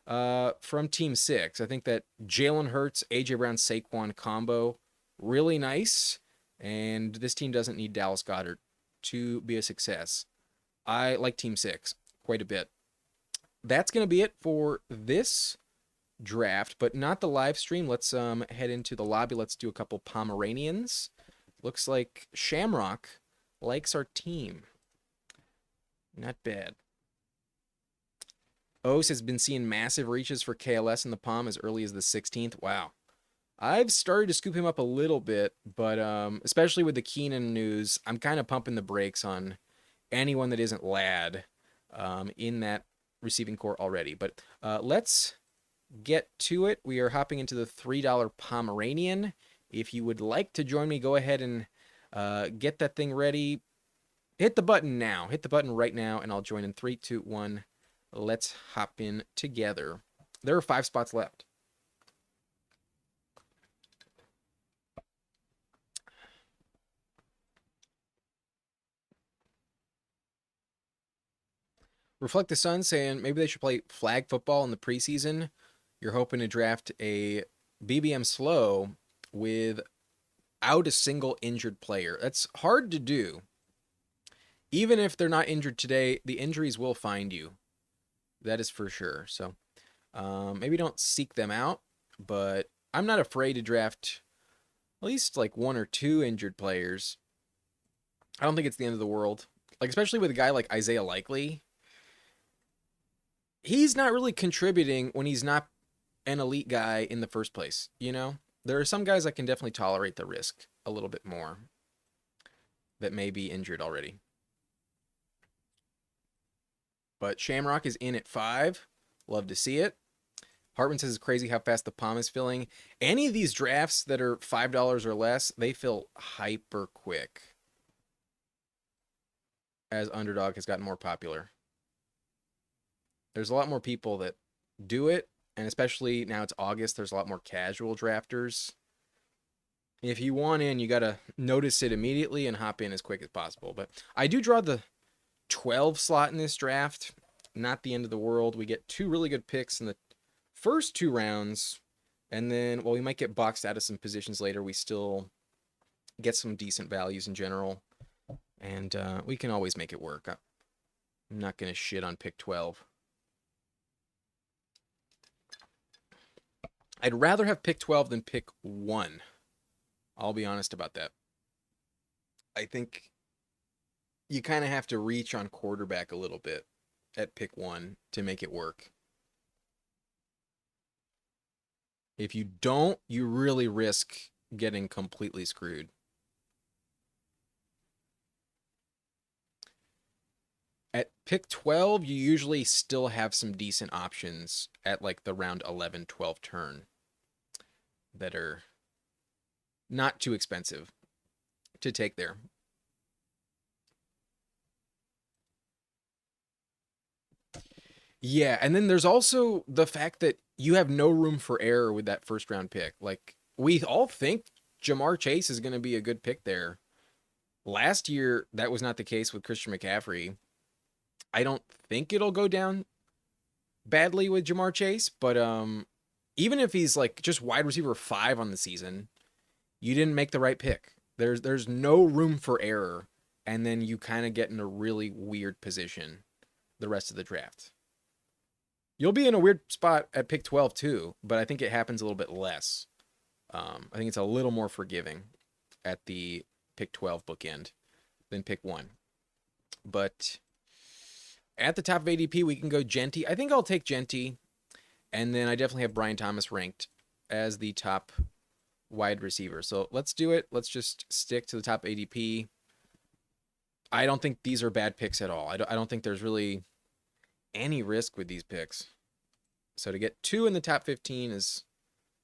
from team 6. I think that Jalen Hurts, A.J. Brown, Saquon combo, really nice. And this team doesn't need Dallas Goedert to be a success. I like team 6 quite a bit. That's going to be it for this draft, but not the live stream. Let's head into the lobby. Let's do a couple Pomeranians. Looks like Shamrock likes our team. Not bad. Ose has been seeing massive reaches for KLS in the Pom as early as the 16th. Wow. I've started to scoop him up a little bit, but especially with the Keenan news, I'm kind of pumping the brakes on anyone that isn't Ladd in that receiving core already. But let's get to it. We are hopping into the $3 Pomeranian. If you would like to join me, go ahead and get that thing ready. Hit the button now. Hit the button right now, and I'll join in 3, 2, 1. Let's hop in together. There are 5 spots left. Reflect the Sun saying maybe they should play flag football in the preseason. You're hoping to draft a BBM slow without a single injured player. That's hard to do. Even if they're not injured today, the injuries will find you. That is for sure. So maybe don't seek them out, but I'm not afraid to draft at least like 1 or 2 injured players. I don't think it's the end of the world. Like, especially with a guy like Isaiah Likely. He's not really contributing when he's not an elite guy in the first place, you know? There are some guys that can definitely tolerate the risk a little bit more that may be injured already. But Shamrock is in at 5. Love to see it. Hartman says it's crazy how fast the Palm is filling. Any of these drafts that are $5 or less, they fill hyper quick as Underdog has gotten more popular. There's a lot more people that do it, and especially now it's August, there's a lot more casual drafters. If you want in, you got to notice it immediately and hop in as quick as possible. But I do draw the 12 slot in this draft. Not the end of the world. We get 2 really good picks in the first 2 rounds, and then, well, we might get boxed out of some positions later. We still get some decent values in general, and we can always make it work. I'm not going to shit on pick 12. I'd rather have pick 12 than pick 1. I'll be honest about that. I think you kind of have to reach on quarterback a little bit at pick 1 to make it work. If you don't, you really risk getting completely screwed. Pick 12, you usually still have some decent options at like the round 11, 12 turn that are not too expensive to take there. Yeah, and then there's also the fact that you have no room for error with that first round pick. Like we all think Jamar Chase is going to be a good pick there. Last year that was not the case with Christian McCaffrey. I don't think it'll go down badly with Jamar Chase, but even if he's like just wide receiver 5 on the season, you didn't make the right pick. There's no room for error, and then you kind of get in a really weird position the rest of the draft. You'll be in a weird spot at pick 12 too, but I think it happens a little bit less. I think it's a little more forgiving at the pick 12 bookend than pick 1. But at the top of ADP, we can go Genty. I think I'll take Genty, and then I definitely have Brian Thomas ranked as the top wide receiver. So let's do it. Let's just stick to the top ADP. I don't think these are bad picks at all. I don't think there's really any risk with these picks. So to get 2 in the top 15 is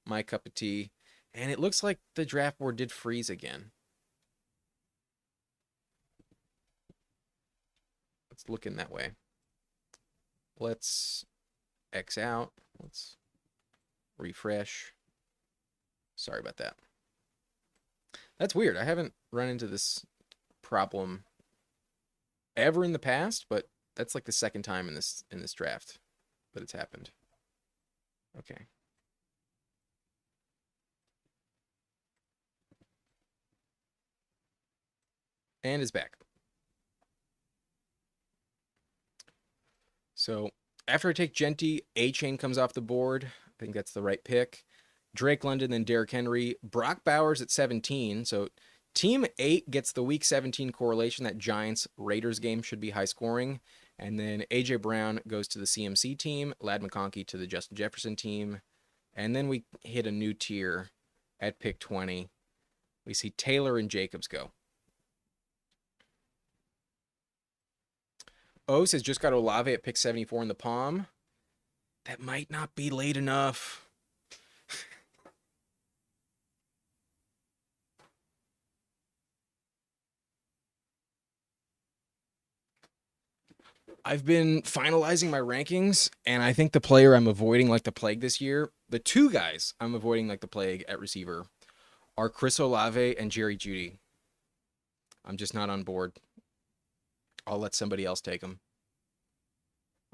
my cup of tea. And it looks like the draft board did freeze again. It's looking that way. Let's X out. Let's refresh. Sorry about that. That's weird. I haven't run into this problem ever in the past, but that's like the second time in this draft that it's happened. Okay. And is back. So after I take Genty, A-Chain comes off the board. I think that's the right pick. Drake London, then Derrick Henry. Brock Bowers at 17. So Team 8 gets the Week 17 correlation. That Giants-Raiders game should be high scoring. And then A.J. Brown goes to the CMC team. Ladd McConkey to the Justin Jefferson team. And then we hit a new tier at pick 20. We see Taylor and Jacobs go. Ose has just got Olave at pick 74 in the palm. That might not be late enough. I've been finalizing my rankings, and I think the player I'm avoiding like the plague this year, the 2 guys I'm avoiding like the plague at receiver, are Chris Olave and Jerry Jeudy. I'm just not on board. I'll let somebody else take them.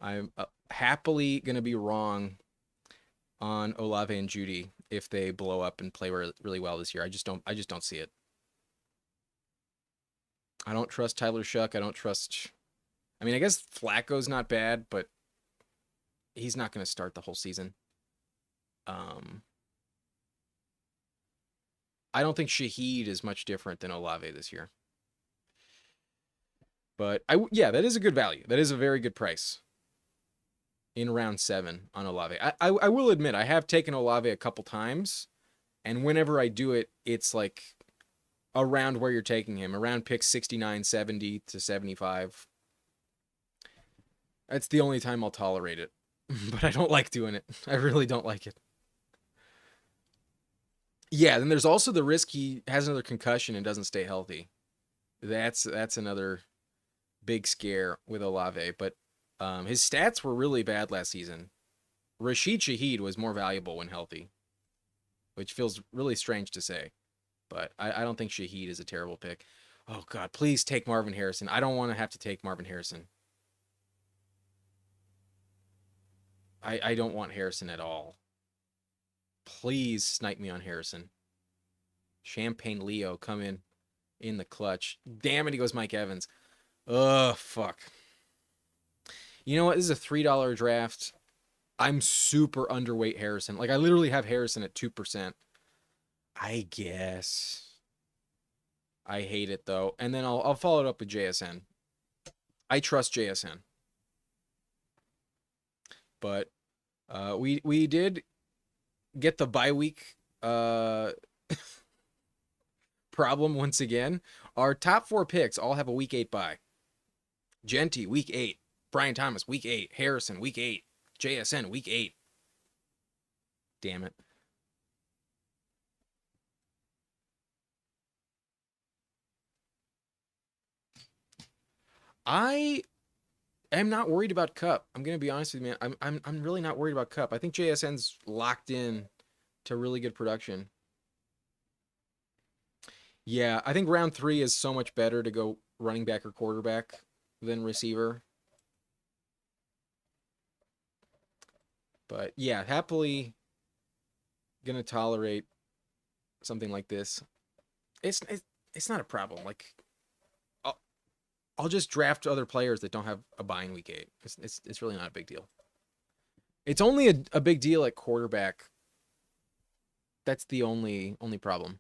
I'm happily going to be wrong on Olave and Jeudy if they blow up and play really well this year. I just don't see it. I don't trust Tyler Shuck. I don't trust. I mean, I guess Flacco's not bad, but he's not going to start the whole season. I don't think Shaheed is much different than Olave this year. But yeah, that is a good value. That is a very good price in round 7 on Olave. I will admit, I have taken Olave a couple times, and whenever I do it, it's like around where you're taking him, around pick 69, 70 to 75. That's the only time I'll tolerate it. But I don't like doing it. I really don't like it. Yeah, then there's also the risk he has another concussion and doesn't stay healthy. That's another big scare with Olave. But his stats were really bad last season. Rashid Shaheed was more valuable when healthy, which feels really strange to say. But I don't think Shaheed is a terrible pick. Oh, God, please take Marvin Harrison. I don't want to have to take Marvin Harrison. I don't want Harrison at all. Please snipe me on Harrison. Champagne Leo, come in the clutch. Damn it, he goes Mike Evans. Ugh, fuck. You know what? This is a $3 draft. I'm super underweight Harrison. Like, I literally have Harrison at 2%. I guess. I hate it, though. And then I'll follow it up with JSN. I trust JSN. But we did get the bye week problem once again. Our top 4 picks all have a week 8 bye. Genty, week 8. Brian Thomas, week 8. Harrison, week 8. JSN, week 8. Damn it. I am not worried about Cup. I'm gonna be honest with you, man. I'm really not worried about Cup. I think JSN's locked in to really good production. Yeah, I think round 3 is so much better to go running back or quarterback than receiver. But yeah, happily gonna tolerate something like this. It's not a problem. Like I'll, I'll just draft other players that don't have a bye in week 8. It's really not a big deal. It's only a big deal at quarterback. That's the only problem.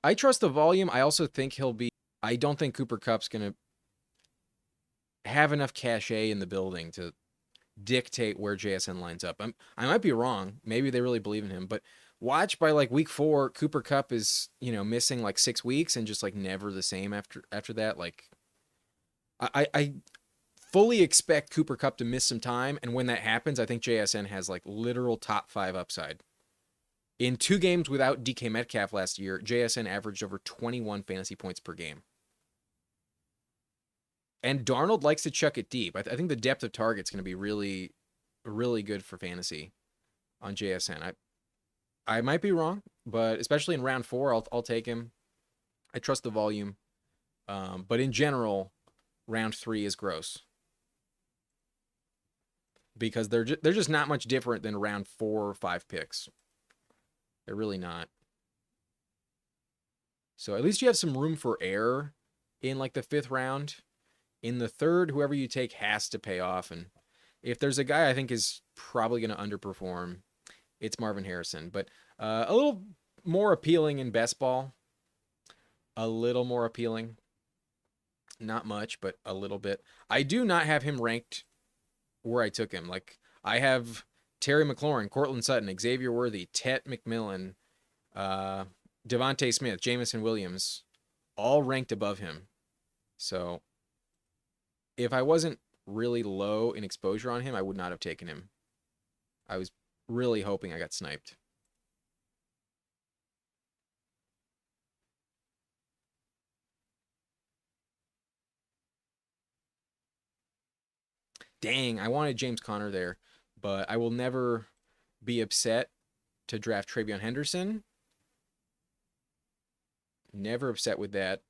I trust the volume. I also think he'll be. I don't think Cooper Kupp's gonna have enough cachet in the building to dictate where JSN lines up. I might be wrong. Maybe they really believe in him, but watch by like week 4, Cooper Kupp is, missing like 6 weeks and just like never the same after that. Like I fully expect Cooper Kupp to miss some time, and when that happens, I think JSN has like literal top 5 upside. In 2 games without DK Metcalf last year, JSN averaged over 21 fantasy points per game. And Darnold likes to chuck it deep. I think the depth of target's going to be really, really good for fantasy on JSN. I might be wrong, but especially in round 4, I'll take him. I trust the volume. But in general, round 3 is gross because they're just not much different than round 4 or 5 picks. They're really not. So at least you have some room for error in like the 5th round. In the 3rd, whoever you take has to pay off. And if there's a guy I think is probably going to underperform, it's Marvin Harrison. But a little more appealing in best ball. A little more appealing. Not much, but a little bit. I do not have him ranked where I took him. Like, I have Terry McLaurin, Cortland Sutton, Xavier Worthy, Tet McMillan, Devontae Smith, Jamison Williams, all ranked above him. So if I wasn't really low in exposure on him, I would not have taken him. I was really hoping I got sniped. Dang, I wanted James Conner there, but I will never be upset to draft Travion Henderson. Never upset with that.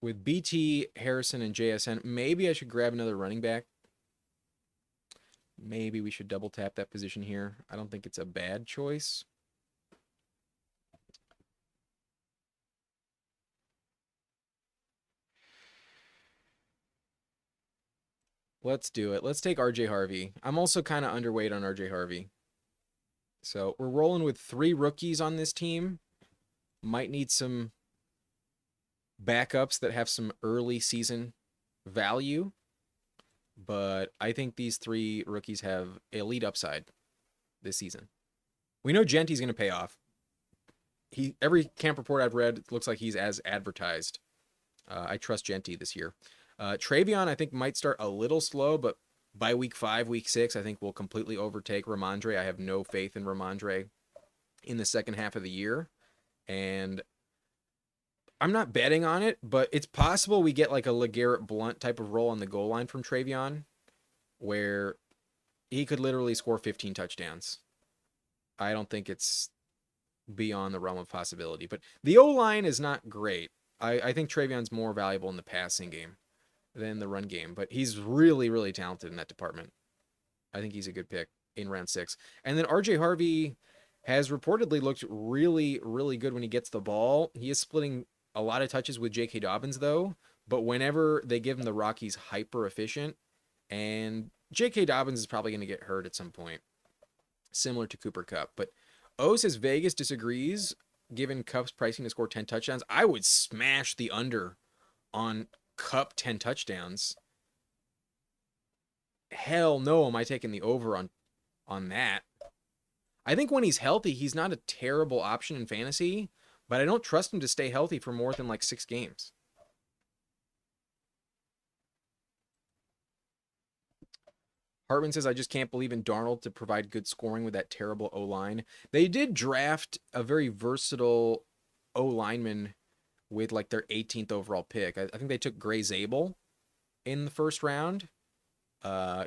With BT, Harrison, and JSN, maybe I should grab another running back. Maybe we should double tap that position here. I don't think it's a bad choice. Let's do it. Let's take RJ Harvey. I'm also kind of underweight on RJ Harvey. So we're rolling with 3 rookies on this team. Might need some backups that have some early season value. But I think these 3 rookies have elite upside this season. We know Genty's going to pay off. Every camp report I've read looks like he's as advertised. I trust Genty this year. Travion, I think, might start a little slow, but by week 5, week 6, I think we'll completely overtake Ramondre. I have no faith in Ramondre in the second half of the year. And I'm not betting on it, but it's possible we get like a LeGarrette Blount type of role on the goal line from Travion, where he could literally score 15 touchdowns. I don't think it's beyond the realm of possibility. But the O-line is not great. I think Travion's more valuable in the passing game than the run game, but he's really, really talented in that department. I think he's a good pick in round 6. And then RJ Harvey has reportedly looked really, really good when he gets the ball. He is splitting a lot of touches with J.K. Dobbins, though, but whenever they give him the rock, he's hyper efficient, and J.K. Dobbins is probably going to get hurt at some point, similar to Cooper Kupp. But O says Vegas disagrees. Given Kupp's pricing to score 10 touchdowns, I would smash the under on Kupp 10 touchdowns. Hell no, am I taking the over on that? I think when he's healthy, he's not a terrible option in fantasy, but I don't trust him to stay healthy for more than like 6 games. Hartman says, I just can't believe in Darnold to provide good scoring with that terrible O-line. They did draft a very versatile O-lineman with like their 18th overall pick. I think they took Gray Zabel in the first round.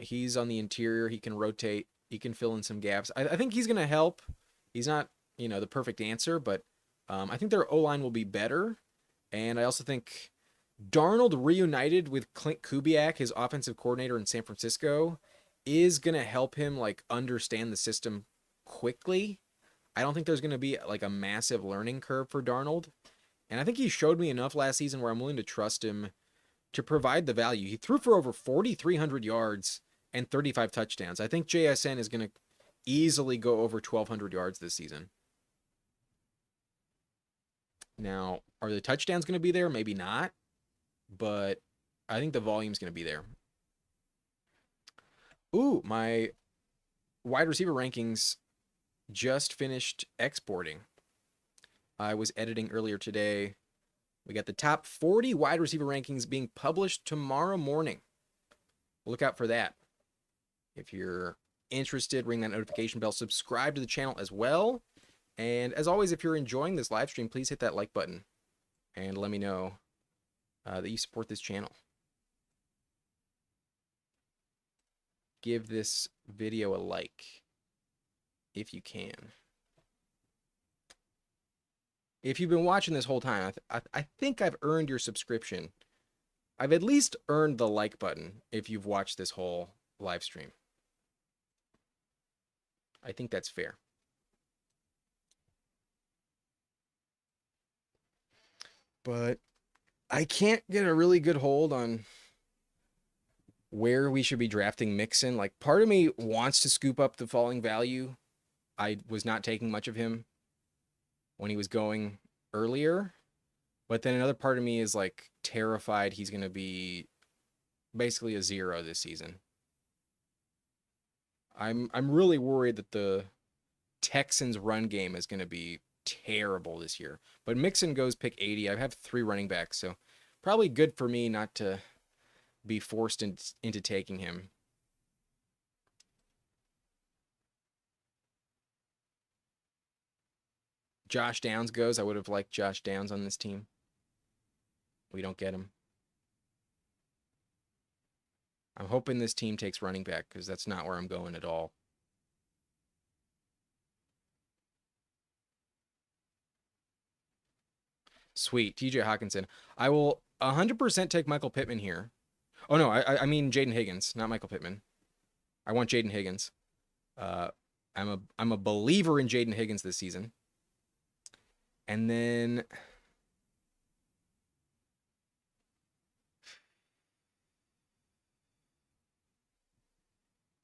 He's on the interior. He can rotate. He can fill in some gaps. I think he's going to help. He's not, the perfect answer, but I think their O-line will be better. And I also think Darnold reunited with Clint Kubiak, his offensive coordinator in San Francisco, is going to help him like understand the system quickly. I don't think there's going to be like a massive learning curve for Darnold. And I think he showed me enough last season where I'm willing to trust him to provide the value. He threw for over 4,300 yards and 35 touchdowns. I think JSN is going to easily go over 1,200 yards this season. Now, are the touchdowns going to be there? Maybe not, but I think the volume's going to be there. Ooh, my wide receiver rankings just finished exporting. I was editing earlier today. We got the top 40 wide receiver rankings being published tomorrow morning. Look out for that. If you're interested, ring that notification bell, subscribe to the channel as well. And as always, if you're enjoying this live stream, please hit that like button and let me know that you support this channel. Give this video a like if you can. If you've been watching this whole time, I think I've earned your subscription. I've at least earned the like button if you've watched this whole live stream. I think that's fair. But I can't get a really good hold on where we should be drafting Mixon. Like, part of me wants to scoop up the falling value. I was not taking much of him when he was going earlier. But then another part of me is like terrified he's going to be basically a zero this season. I'm really worried that the Texans run game is going to be terrible this year. But Mixon goes pick 80. I have 3 running backs, so probably good for me not to be forced into taking him. Josh Downs goes. I would have liked Josh Downs on this team. We don't get him. I'm hoping this team takes running back because that's not where I'm going at all. Sweet. TJ Hawkinson. I will 100% take Michael Pittman here. Oh, no. I mean Jaden Higgins, not Michael Pittman. I want Jaden Higgins. I'm a believer in Jaden Higgins this season. And then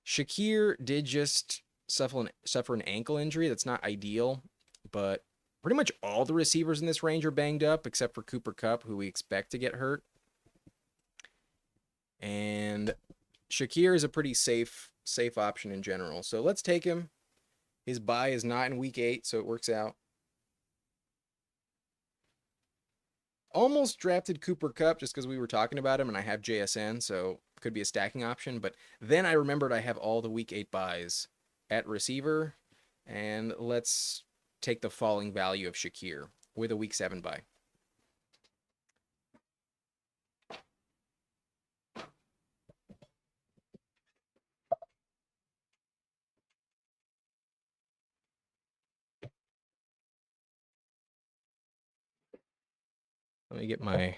Shakir did just suffer an ankle injury. That's not ideal, but pretty much all the receivers in this range are banged up except for Cooper Kupp, who we expect to get hurt. And Shakir is a pretty safe option in general. So let's take him. His bye is not in week 8, so it works out. Almost drafted Cooper Kupp just because we were talking about him and I have JSN, so could be a stacking option. But then I remembered I have all the week 8 buys at receiver, and let's take the falling value of Shakir with a week 7 buy. Let me get my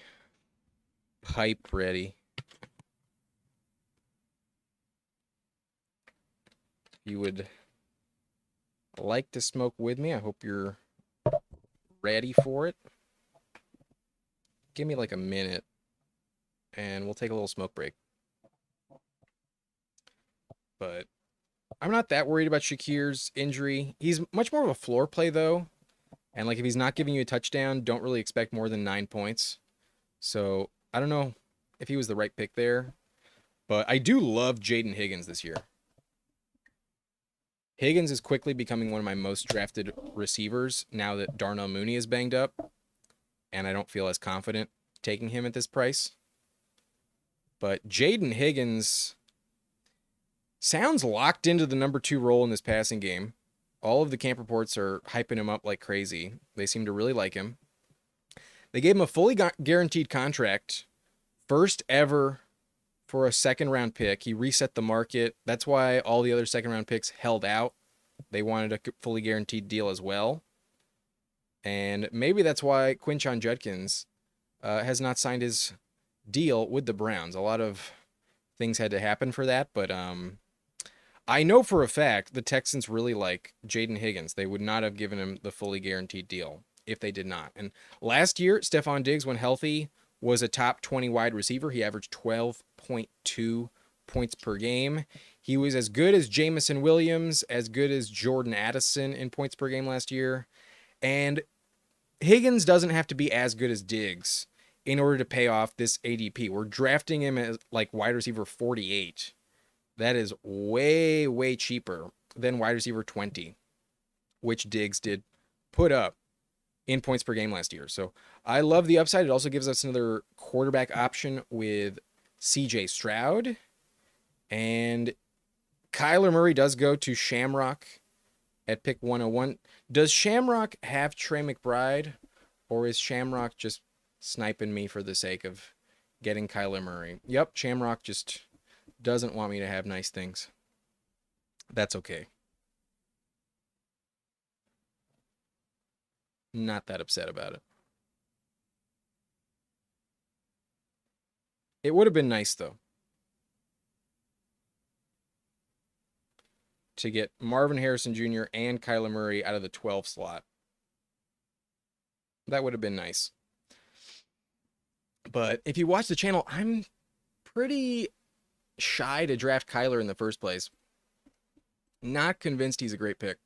pipe ready. If you would like to smoke with me, I hope you're ready for it. Give me like a minute and we'll take a little smoke break. But I'm not that worried about Shakir's injury. He's much more of a floor play though. And like if he's not giving you a touchdown, don't really expect more than 9 points. So I don't know if he was the right pick there. But I do love Jaden Higgins this year. Higgins is quickly becoming one of my most drafted receivers now that Darnell Mooney is banged up, and I don't feel as confident taking him at this price. But Jaden Higgins sounds locked into the number 2 role in this passing game. All of the camp reports are hyping him up like crazy. They seem to really like him. They gave him a fully guaranteed contract, first ever for a second-round pick. He reset the market. That's why all the other second-round picks held out. They wanted a fully guaranteed deal as well. And maybe that's why Quinshon Judkins has not signed his deal with the Browns. A lot of things had to happen for that, but I know for a fact the Texans really like Jaden Higgins. They would not have given him the fully guaranteed deal if they did not. And last year, Stephon Diggs, when healthy, was a top 20 wide receiver. He averaged 12.2 points per game. He was as good as Jamison Williams, as good as Jordan Addison in points per game last year. And Higgins doesn't have to be as good as Diggs in order to pay off this ADP. We're drafting him as like wide receiver 48. That is way, way cheaper than wide receiver 20, which Diggs did put up in points per game last year. So I love the upside. It also gives us another quarterback option with CJ Stroud. And Kyler Murray does go to Shamrock at pick 101. Does Shamrock have Trey McBride, or is Shamrock just sniping me for the sake of getting Kyler Murray? Yep, Shamrock just doesn't want me to have nice things. That's okay. Not that upset about it. It would have been nice, though, to get Marvin Harrison Jr. and Kyler Murray out of the 12 slot. That would have been nice. But if you watch the channel, I'm pretty shy to draft Kyler in the first place. Not convinced he's a great pick.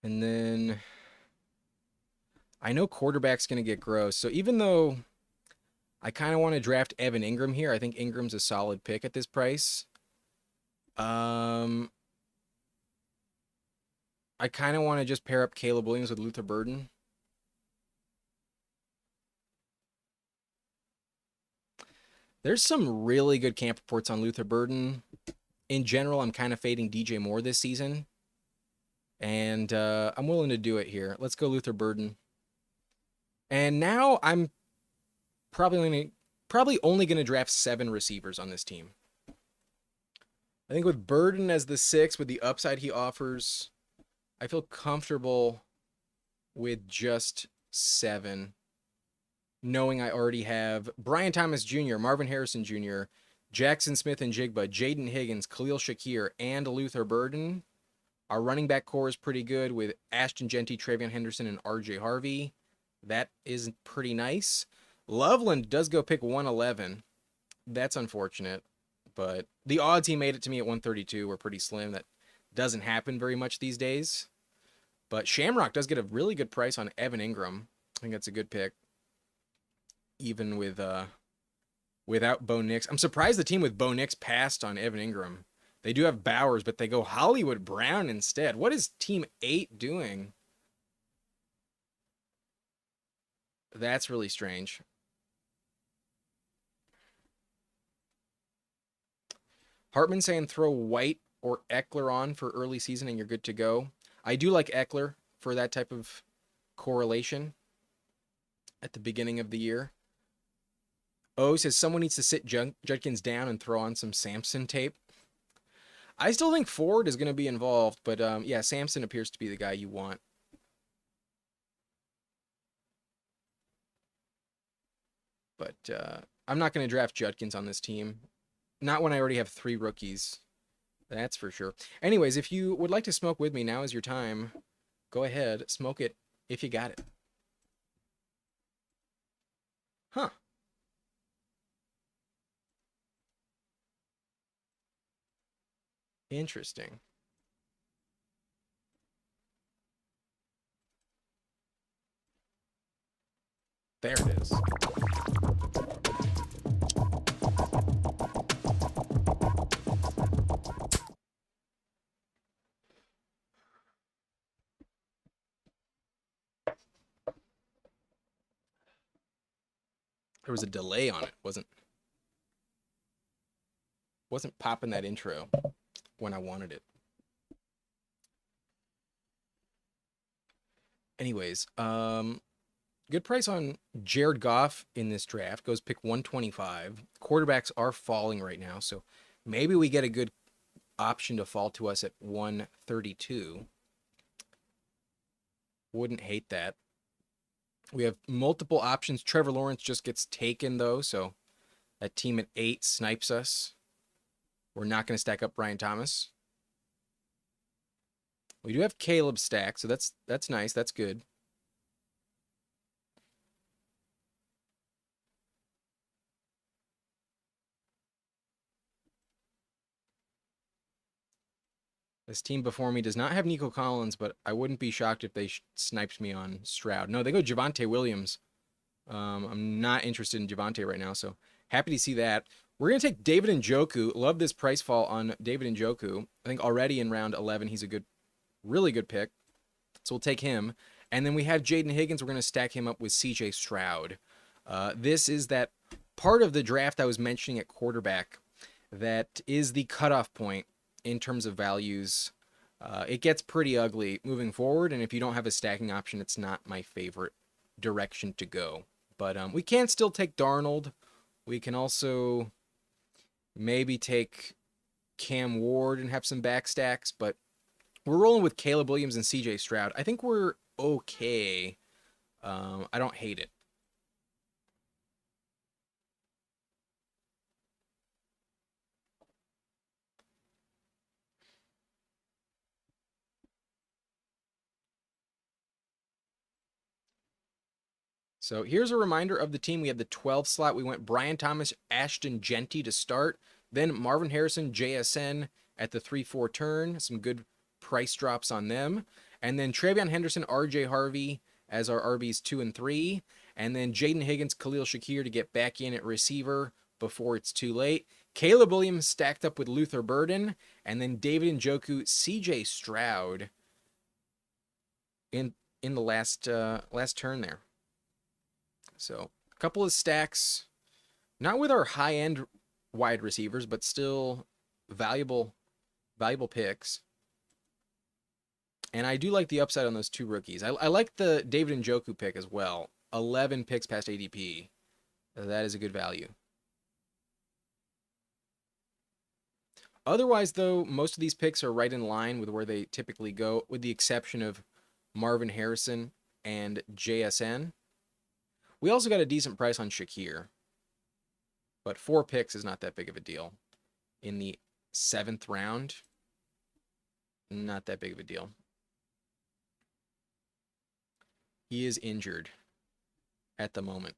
And then I know quarterback's going to get gross. So even though I kind of want to draft Evan Ingram here, I think Ingram's a solid pick at this price. I kind of want to just pair up Caleb Williams with Luther Burden. There's some really good camp reports on Luther Burden. In general, I'm kind of fading DJ Moore this season. And I'm willing to do it here. Let's go Luther Burden. And now I'm probably only going to draft 7 receivers on this team. I think with Burden as the 6, with the upside he offers, I feel comfortable with just 7, knowing I already have Brian Thomas Jr., Marvin Harrison Jr., Jackson Smith and Jigba, Jaden Higgins, Khalil Shakir, and Luther Burden. Our running back core is pretty good with Ashton Jeanty, Travion Henderson, and RJ Harvey. That is pretty nice. Loveland does go pick 111. That's unfortunate, but the odds he made it to me at 132 were pretty slim. That doesn't happen very much these days. But Shamrock does get a really good price on Evan Ingram. I think that's a good pick, even with without Bo Nix. I'm surprised the team with Bo Nix passed on Evan Ingram. They do have Bowers, but they go Hollywood Brown instead. What is Team 8 doing? That's really strange. Hartman saying throw White or Eckler on for early season and you're good to go. I do like Eckler for that type of correlation at the beginning of the year. O says someone needs to sit Judkins down and throw on some Samson tape. I still think Ford is going to be involved, but yeah, Samson appears to be the guy you want. But I'm not going to draft Judkins on this team. Not when I already have 3 rookies. That's for sure. Anyways, if you would like to smoke with me, now is your time. Go ahead, smoke it if you got it. Huh. Interesting. There it is. There was a delay on it. Wasn't popping that intro when I wanted it. Anyways, good price on Jared Goff in this draft. Goes pick 125. Quarterbacks are falling right now, so maybe we get a good option to fall to us at 132. Wouldn't hate that. We have multiple options. Trevor Lawrence just gets taken, though, so that team at 8 snipes us. We're not going to stack up Brian Thomas. We do have Caleb stacked, so that's nice. That's good. This team before me does not have Nico Collins, but I wouldn't be shocked if they sniped me on Stroud. No, they go Javonte Williams. I'm not interested in Javonte right now, so happy to see that. We're going to take David Njoku. Love this price fall on David Njoku. I think already in round 11, he's a really good pick. So we'll take him. And then we have Jaden Higgins. We're going to stack him up with CJ Stroud. This is that part of the draft I was mentioning at quarterback that is the cutoff point in terms of values. It gets pretty ugly moving forward, and if you don't have a stacking option, it's not my favorite direction to go. But we can still take Darnold. We can also maybe take Cam Ward and have some back stacks, but we're rolling with Caleb Williams and CJ Stroud. I think we're okay. I don't hate it. So here's a reminder of the team. We had the 12 slot. We went Brian Thomas, Ashton Genty to start. Then Marvin Harrison, JSN at the 3-4 turn. Some good price drops on them. And then Travion Henderson, RJ Harvey as our RBs 2 and 3. And then Jaden Higgins, Khalil Shakir to get back in at receiver before it's too late. Caleb Williams stacked up with Luther Burden. And then David Njoku, CJ Stroud in the last turn there. So a couple of stacks, not with our high-end wide receivers, but still valuable picks. And I do like the upside on those two rookies. I like the David Njoku pick as well. 11 picks past ADP. That is a good value. Otherwise, though, most of these picks are right in line with where they typically go, with the exception of Marvin Harrison and JSN. We also got a decent price on Shakir, but 4 picks is not that big of a deal. In the 7th round, not that big of a deal. He is injured at the moment.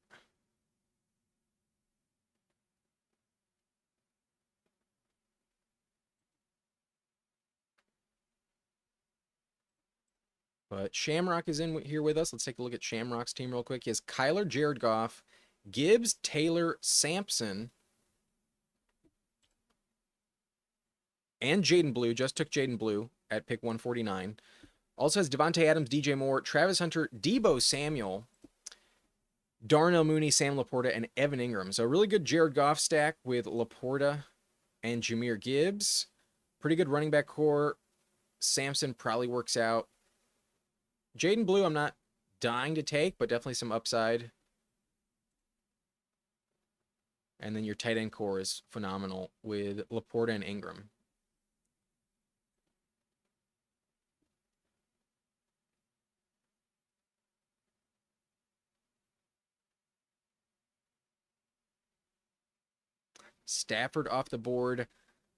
But Shamrock is in here with us. Let's take a look at Shamrock's team real quick. He has Kyler, Jared Goff, Gibbs, Taylor, Sampson, and Jaden Blue. Just took Jaden Blue at pick 149. Also has Devontae Adams, DJ Moore, Travis Hunter, Deebo Samuel, Darnell Mooney, Sam Laporta, and Evan Ingram. So a really good Jared Goff stack with Laporta and Jahmyr Gibbs. Pretty good running back core. Sampson probably works out. Jaden Blue, I'm not dying to take, but definitely some upside. And then your tight end core is phenomenal with Laporta and Ingram. Stafford off the board.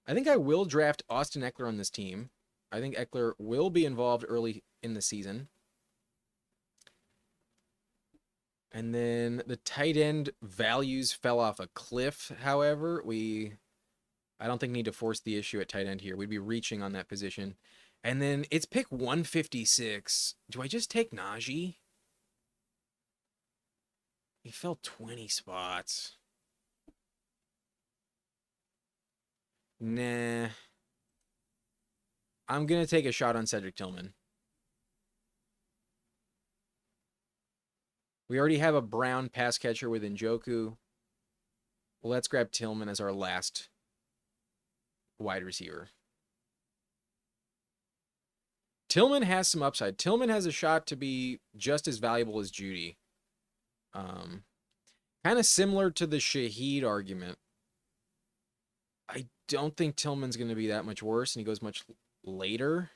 I think I will draft Austin Eckler on this team. I think Eckler will be involved early in the season. And then the tight end values fell off a cliff, however. I don't think need to force the issue at tight end here. We'd be reaching on that position. And then it's pick 156. Do I just take Najee? He fell 20 spots. Nah. I'm going to take a shot on Cedric Tillman. We already have a Brown pass catcher with Njoku. Let's grab Tillman as our last wide receiver. Tillman has some upside. Tillman has a shot to be just as valuable as Judy. Um, Kind of similar to the Shaheed argument. I don't think Tillman's going to be that much worse, and he goes much later.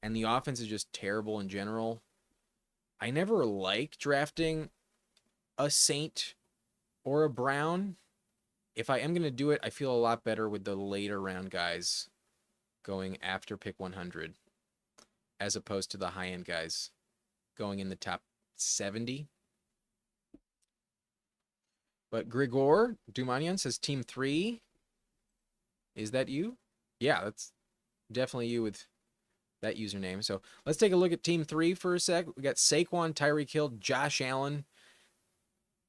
And the offense is just terrible in general. I never like drafting a Saint or a Brown. If I am going to do it, I feel a lot better with the later round guys going after pick 100 as opposed to the high end guys going in the top 70. But Grigor Dumanian says team 3. Is that you? Yeah, that's definitely you with that username. So let's take a look at team 3 for a sec. We got Saquon, Tyreek Hill, Josh Allen.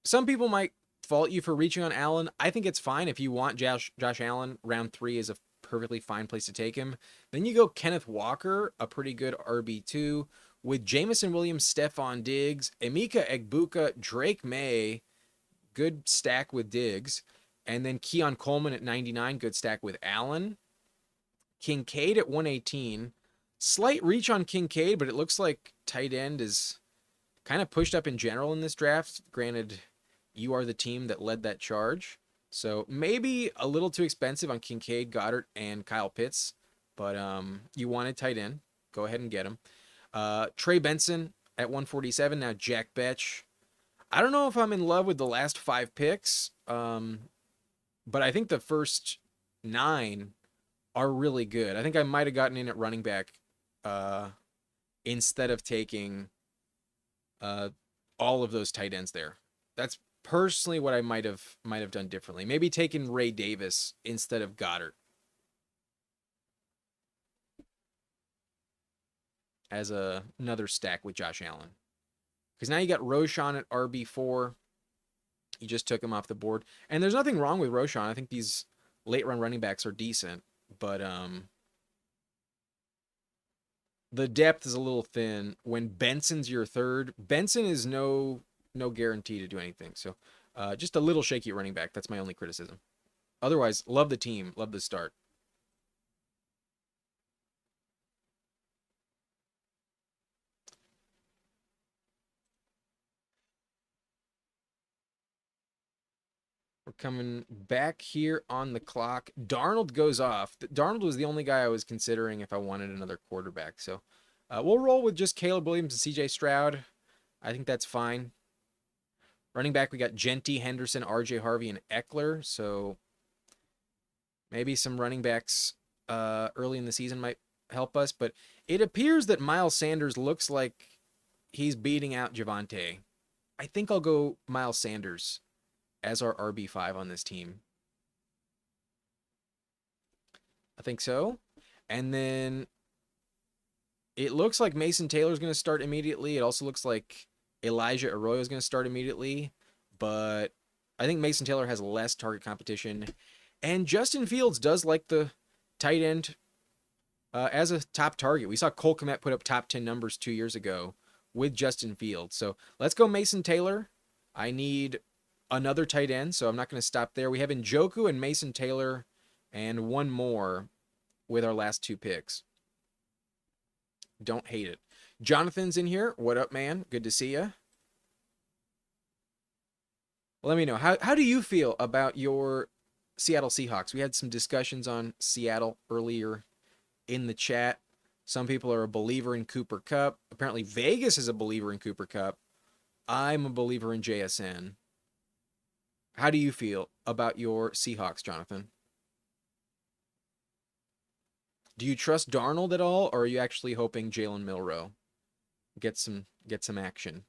Some people might fault you for reaching on Allen. I think it's fine if you want Josh Allen. Round 3 is a perfectly fine place to take him. Then you go Kenneth Walker, a pretty good RB2, with Jamison Williams, Stephon Diggs, Emeka Egbuka, Drake May, good stack with Diggs, and then Keon Coleman at 99, good stack with Allen. Kincaid at 118. Slight reach on Kincaid, but it looks like tight end is kind of pushed up in general in this draft. Granted, you are the team that led that charge. So maybe a little too expensive on Kincaid, Goddard, and Kyle Pitts. But you wanted tight end. Go ahead and get him. Trey Benson at 147. Now Jack Betch. I don't know if I'm in love with the last 5 picks. But I think the first 9 are really good. I think I might have gotten in at running back instead of taking all of those tight ends there. That's personally what I might have done differently. Maybe taken Ray Davis instead of Goddard as another stack with Josh Allen. Because now you got Roshan at RB4. You just took him off the board. And there's nothing wrong with Roshan. I think these late run running backs are decent. But the depth is a little thin. When Benson's your third, Benson is no guarantee to do anything. So just a little shaky running back. That's my only criticism. Otherwise, love the team. Love the start. We're coming back here on the clock. Darnold goes off. Darnold was the only guy I was considering if I wanted another quarterback. So we'll roll with just Caleb Williams and CJ Stroud. I think that's fine. Running back, we got Genty, Henderson, RJ Harvey, and Eckler. So maybe some running backs early in the season might help us. But it appears that Miles Sanders looks like he's beating out Javonte. I think I'll go Miles Sanders as our RB5 on this team. I think so. And then it looks like Mason Taylor's going to start immediately. It also looks like Elijah Arroyo is going to start immediately. But I think Mason Taylor has less target competition. And Justin Fields does like the tight end as a top target. We saw Cole Kmet put up top 10 numbers 2 years ago with Justin Fields. So let's go Mason Taylor. I need another tight end, so I'm not going to stop there. We have Njoku and Mason Taylor and one more with our last 2 picks. Don't hate it. Jonathan's in here. What up, man? Good to see you. Let me know. How do you feel about your Seattle Seahawks? We had some discussions on Seattle earlier in the chat. Some people are a believer in Cooper Kupp. Apparently Vegas is a believer in Cooper Kupp. I'm a believer in JSN. How do you feel about your Seahawks, Jonathan? Do you trust Darnold at all, or are you actually hoping Jalen Milroe gets some action?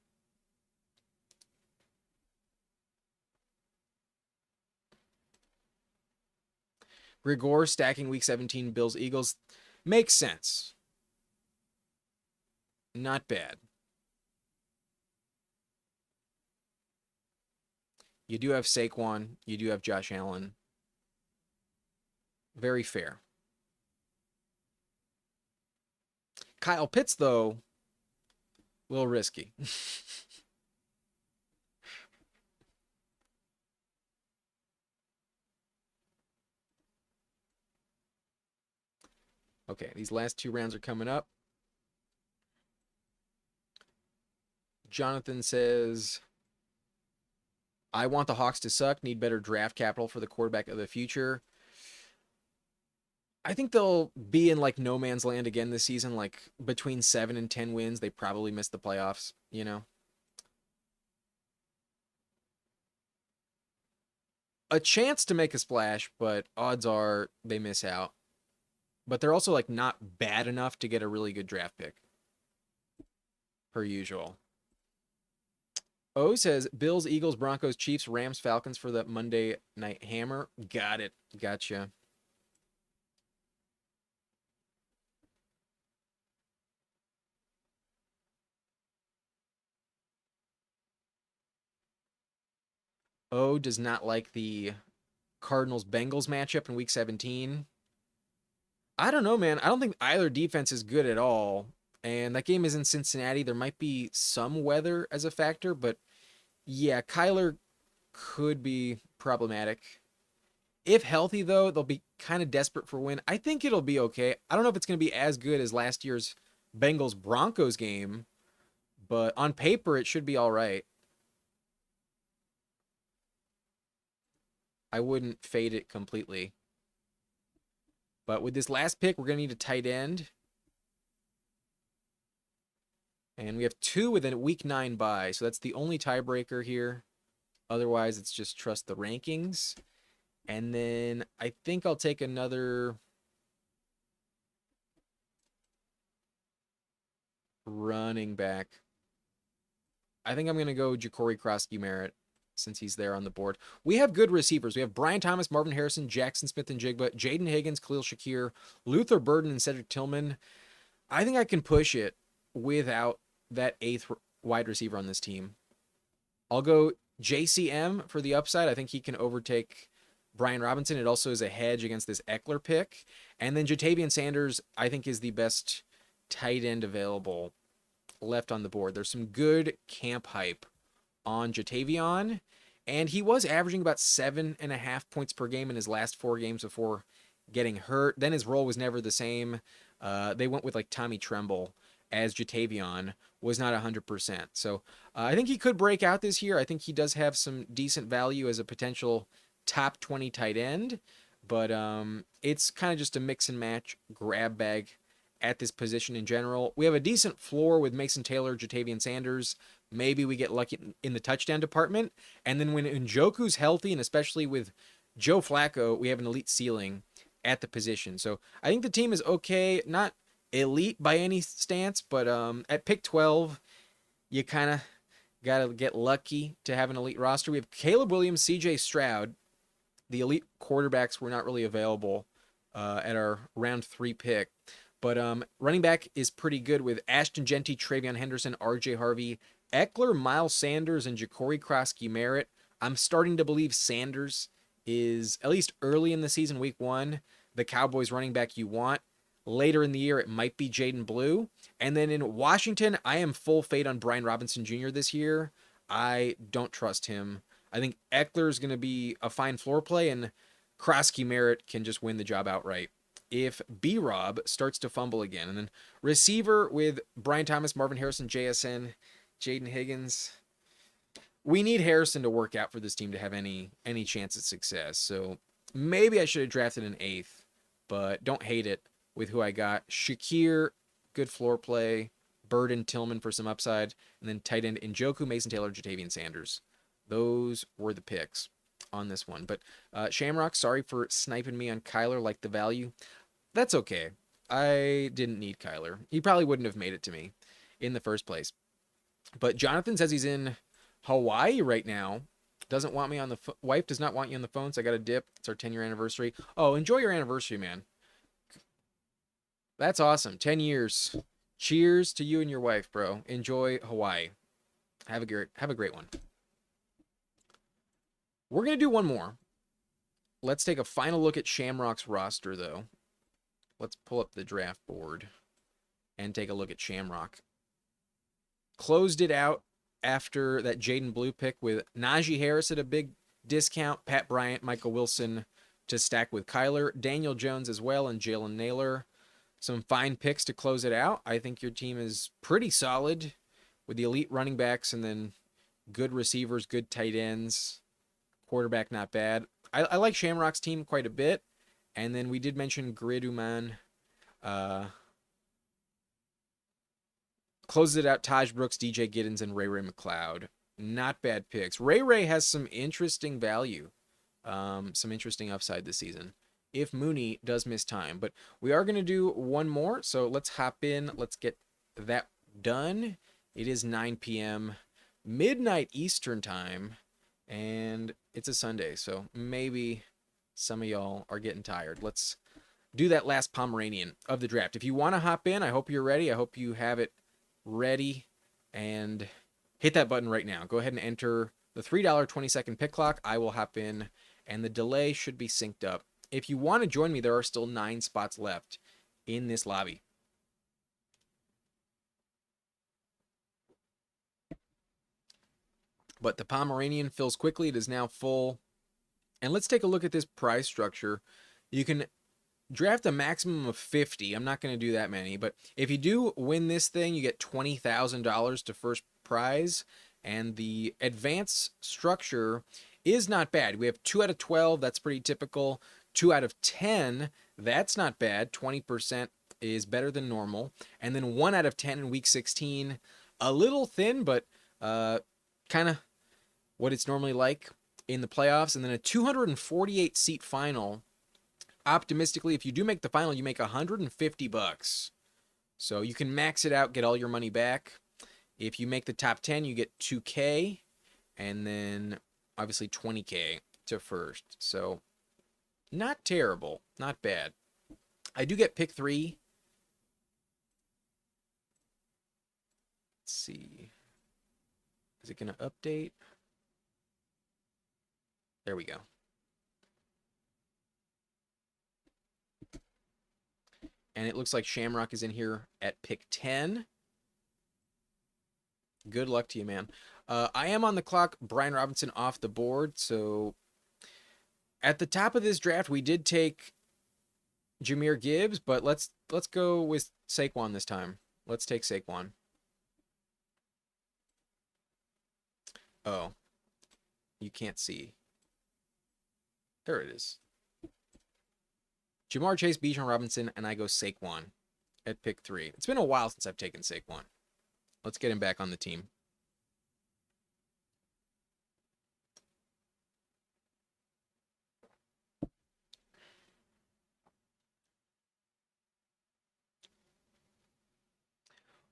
Grigor stacking week 17 Bills Eagles makes sense. Not bad. You do have Saquon. You do have Josh Allen. Very fair. Kyle Pitts, though, a little risky. Okay, these last 2 rounds are coming up. Jonathan says, I want the Hawks to suck, need better draft capital for the quarterback of the future. I think they'll be in like no man's land again this season, like between 7 and 10 wins. They probably missed the playoffs, you know? A chance to make a splash, but odds are they miss out. But they're also like not bad enough to get a really good draft pick, per usual. O says Bills, Eagles, Broncos, Chiefs, Rams, Falcons for the Monday night hammer. Got it. Gotcha. O does not like the Cardinals Bengals matchup in week 17. I don't know, man. I don't think either defense is good at all. And that game is in Cincinnati. There might be some weather as a factor, but yeah, Kyler could be problematic. If healthy, though, they'll be kind of desperate for a win. I think it'll be okay. I don't know if it's going to be as good as last year's Bengals Broncos game, but on paper, it should be all right. I wouldn't fade it completely. But with this last pick, we're going to need a tight end. And we have 2 with a week 9 bye. So that's the only tiebreaker here. Otherwise, it's just trust the rankings. And then I think I'll take another running back. I think I'm going to go Ja'Cory Krosky-Merritt since he's there on the board. We have good receivers. We have Brian Thomas, Marvin Harrison, Jackson Smith and Jigba, Jaden Higgins, Khalil Shakir, Luther Burden, and Cedric Tillman. I think I can push it without that 8th wide receiver on this team. I'll go JCM for the upside. I think he can overtake Brian Robinson. It also is a hedge against this Eckler pick. And then Jatavian Sanders, I think, is the best tight end available left on the board. There's some good camp hype on Jatavian, and he was averaging about 7.5 points per game in his last 4 games before getting hurt. Then his role was never the same. They went with like Tommy Tremble as Jatavian was not 100%. So I think he could break out this year. I think he does have some decent value as a potential top 20 tight end, but it's kind of just a mix and match grab bag at this position in general. We have a decent floor with Mason Taylor, Jatavian Sanders. Maybe we get lucky in the touchdown department. And then when Njoku's healthy, and especially with Joe Flacco, we have an elite ceiling at the position. So I think the team is okay. Not elite by any stance, but at pick 12, you kind of got to get lucky to have an elite roster. We have Caleb Williams, CJ Stroud. The elite quarterbacks were not really available at our round 3 pick. But running back is pretty good with Ashton Genty, Travion Henderson, RJ Harvey, Eckler, Miles Sanders, and Ja'Cory Krosky-Merritt. I'm starting to believe Sanders is, at least early in the season, week 1, the Cowboys running back you want. Later in the year, it might be Jaden Blue. And then in Washington, I am full fade on Brian Robinson Jr. this year. I don't trust him. I think Eckler is going to be a fine floor play, and Krosky-Merritt can just win the job outright if B-Rob starts to fumble again. And then receiver with Brian Thomas, Marvin Harrison, JSN, Jaden Higgins. We need Harrison to work out for this team to have any chance at success. So maybe I should have drafted an 8th, but don't hate it with who I got. Shakir, good floor play. Burden, Tillman for some upside. And then tight end Njoku, Mason Taylor, Jatavian Sanders. Those were the picks on this one. But Shamrock, sorry for sniping me on Kyler like the value. That's okay. I didn't need Kyler. He probably wouldn't have made it to me in the first place. But Jonathan says he's in Hawaii right now. Doesn't want me on the wife does not want you on the phone, so I got to dip. It's our 10-year anniversary. Oh, enjoy your anniversary, man. That's awesome. 10 years. Cheers to you and your wife, bro. Enjoy Hawaii. Have a great one. We're going to do one more. Let's take a final look at Shamrock's roster, though. Let's pull up the draft board and take a look at Shamrock. Closed it out after that Jaden Blue pick with Najee Harris at a big discount, Pat Bryant, Michael Wilson to stack with Kyler, Daniel Jones as well, and Jalen Naylor. some fine picks to close it out. I think your team is pretty solid with the elite running backs and then good receivers, good tight ends, quarterback not bad. I like Shamrock's team quite a bit. And then we did mention Griduman. Closes it out, Taj Brooks, DJ Giddens, and Ray Ray McLeod. Not bad picks. Ray Ray has some interesting value, some interesting upside this season if Mooney does miss time. But we are going to do one more, so let's hop in. Let's get that done. It is 9 p.m. midnight Eastern time, and it's a Sunday, so maybe some of y'all are getting tired. Let's do that last Pomeranian of the draft. If you want to hop in, I hope you're ready. I hope you have it ready, and hit that button right now. Go ahead and enter the $3 20-second pick clock. I will hop in, and the delay should be synced up. If you want to join me, there are still 9 spots left in this lobby. But the Pomeranian fills quickly. It is now full. And let's take a look at this prize structure. You can draft a maximum of 50. I'm not going to do that many, but if you do win this thing, you get $20,000 to first prize, and the advance structure is not bad. We have 2 out of 12. That's pretty typical. 2 out of 10. That's not bad. 20% is better than normal. And then 1 out of 10 in week 16. A little thin, but kind of what it's normally like in the playoffs. And then a 248 seat final. Optimistically, if you do make the final, you make $150. So you can max it out, get all your money back. If you make the top 10, you get $2K, and then obviously $20K to first. So not terrible, not bad. I do get pick 3. Let's see. Is it going to update? There we go. And it looks like Shamrock is in here at pick 10. Good luck to you, man. I am on the clock. Brian Robinson off the board. So at the top of this draft, we did take Jahmyr Gibbs, but let's go with Saquon this time. Let's take Saquon. Oh, you can't see. There it is. Jamar Chase, Bijan Robinson, and I go Saquon at pick 3. It's been a while since I've taken Saquon. Let's get him back on the team.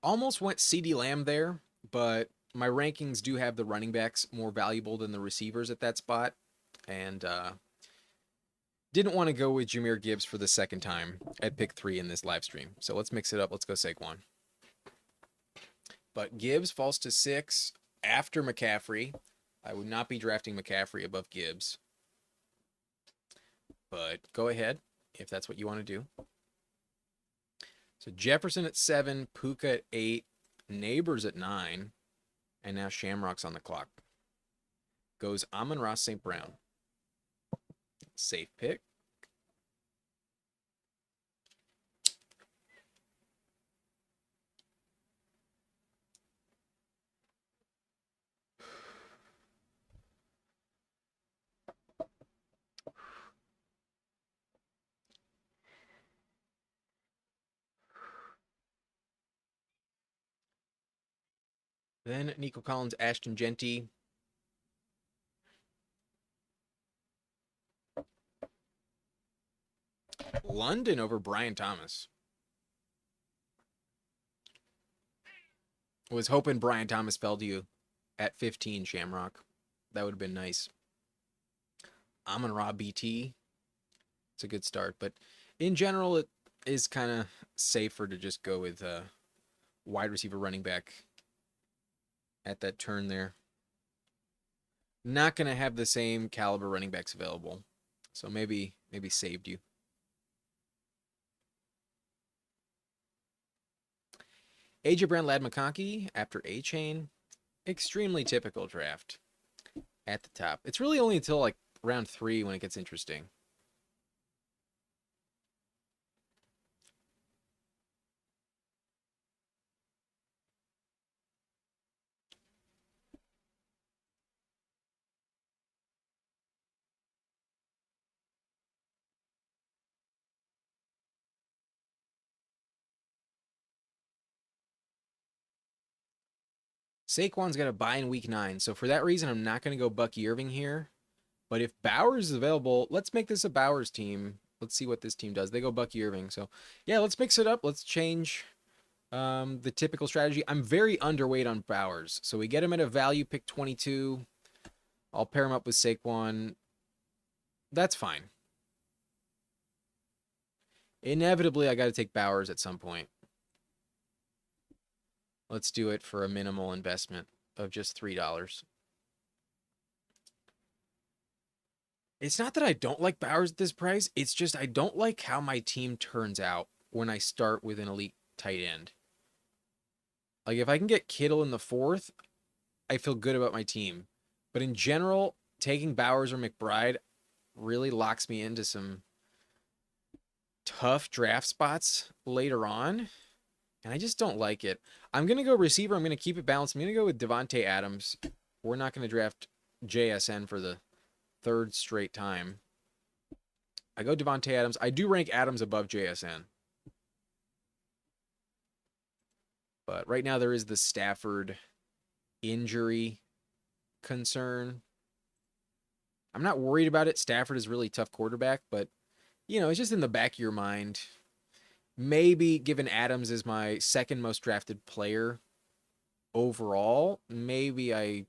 Almost went CeeDee Lamb there, but my rankings do have the running backs more valuable than the receivers at that spot. And didn't want to go with Jahmyr Gibbs for the second time at pick 3 in this live stream. So let's mix it up. Let's go Saquon. But Gibbs falls to 6 after McCaffrey. I would not be drafting McCaffrey above Gibbs. But go ahead if that's what you want to do. So Jefferson at 7, Puka at 8, Neighbors at 9, and now Shamrock's on the clock. Goes Amon-Ra St. Brown. Safe pick. Then Nico Collins, Ashton Genty. London over Brian Thomas. Was hoping Brian Thomas fell to you at 15, Shamrock. That would have been nice. Amon-Ra BT. It's a good start, but in general, it is kind of safer to just go with wide receiver running back at that turn there. Not going to have the same caliber running backs available. So maybe saved you. AJ Brown, Lad McConkey after A-Chain. Extremely typical draft at the top. It's really only until like round 3 when it gets interesting. Saquon's got a bye in week 9. So for that reason, I'm not going to go Bucky Irving here. But if Bowers is available, let's make this a Bowers team. Let's see what this team does. They go Bucky Irving. So yeah, let's mix it up. Let's change the typical strategy. I'm very underweight on Bowers. So we get him at a value pick 22. I'll pair him up with Saquon. That's fine. Inevitably, I got to take Bowers at some point. Let's do it for a minimal investment of just $3. It's not that I don't like Bowers at this price. It's just I don't like how my team turns out when I start with an elite tight end. Like if I can get Kittle in the 4th, I feel good about my team. But in general, taking Bowers or McBride really locks me into some tough draft spots later on. And I just don't like it. I'm going to go receiver. I'm going to keep it balanced. I'm going to go with Devontae Adams. We're not going to draft JSN for the 3rd straight time. I go Devontae Adams. I do rank Adams above JSN. But right now there is the Stafford injury concern. I'm not worried about it. Stafford is a really tough quarterback, but, you know, it's just in the back of your mind. Maybe given Adams is my 2nd most drafted player overall, maybe I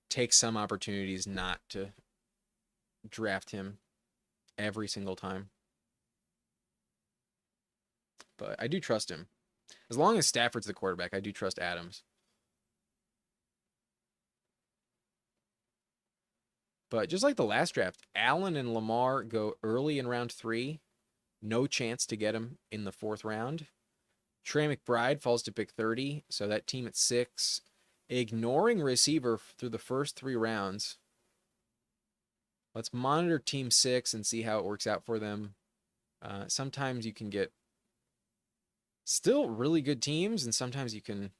take some opportunities not to draft him every single time. But I do trust him. As long as Stafford's the quarterback, I do trust Adams. But just like the last draft, Allen and Lamar go early in round 3. No chance to get him in the 4th round. Trey McBride falls to pick 30, so that team at 6. Ignoring receiver through the first 3 rounds. Let's monitor team 6 and see how it works out for them. Sometimes you can get still really good teams, and sometimes you can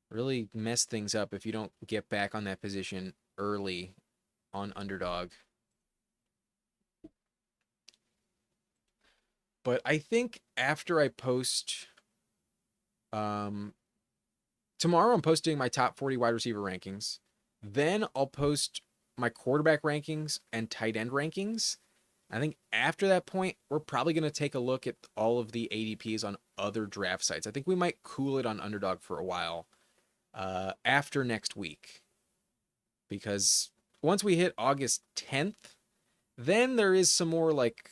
really mess things up if you don't get back on that position early on Underdog. But I think after I post, tomorrow I'm posting my top 40 wide receiver rankings. Then I'll post my quarterback rankings and tight end rankings. I think after that point, we're probably going to take a look at all of the ADPs on other draft sites. I think we might cool it on Underdog for a while after next week. Because once we hit August 10th, then there is some more like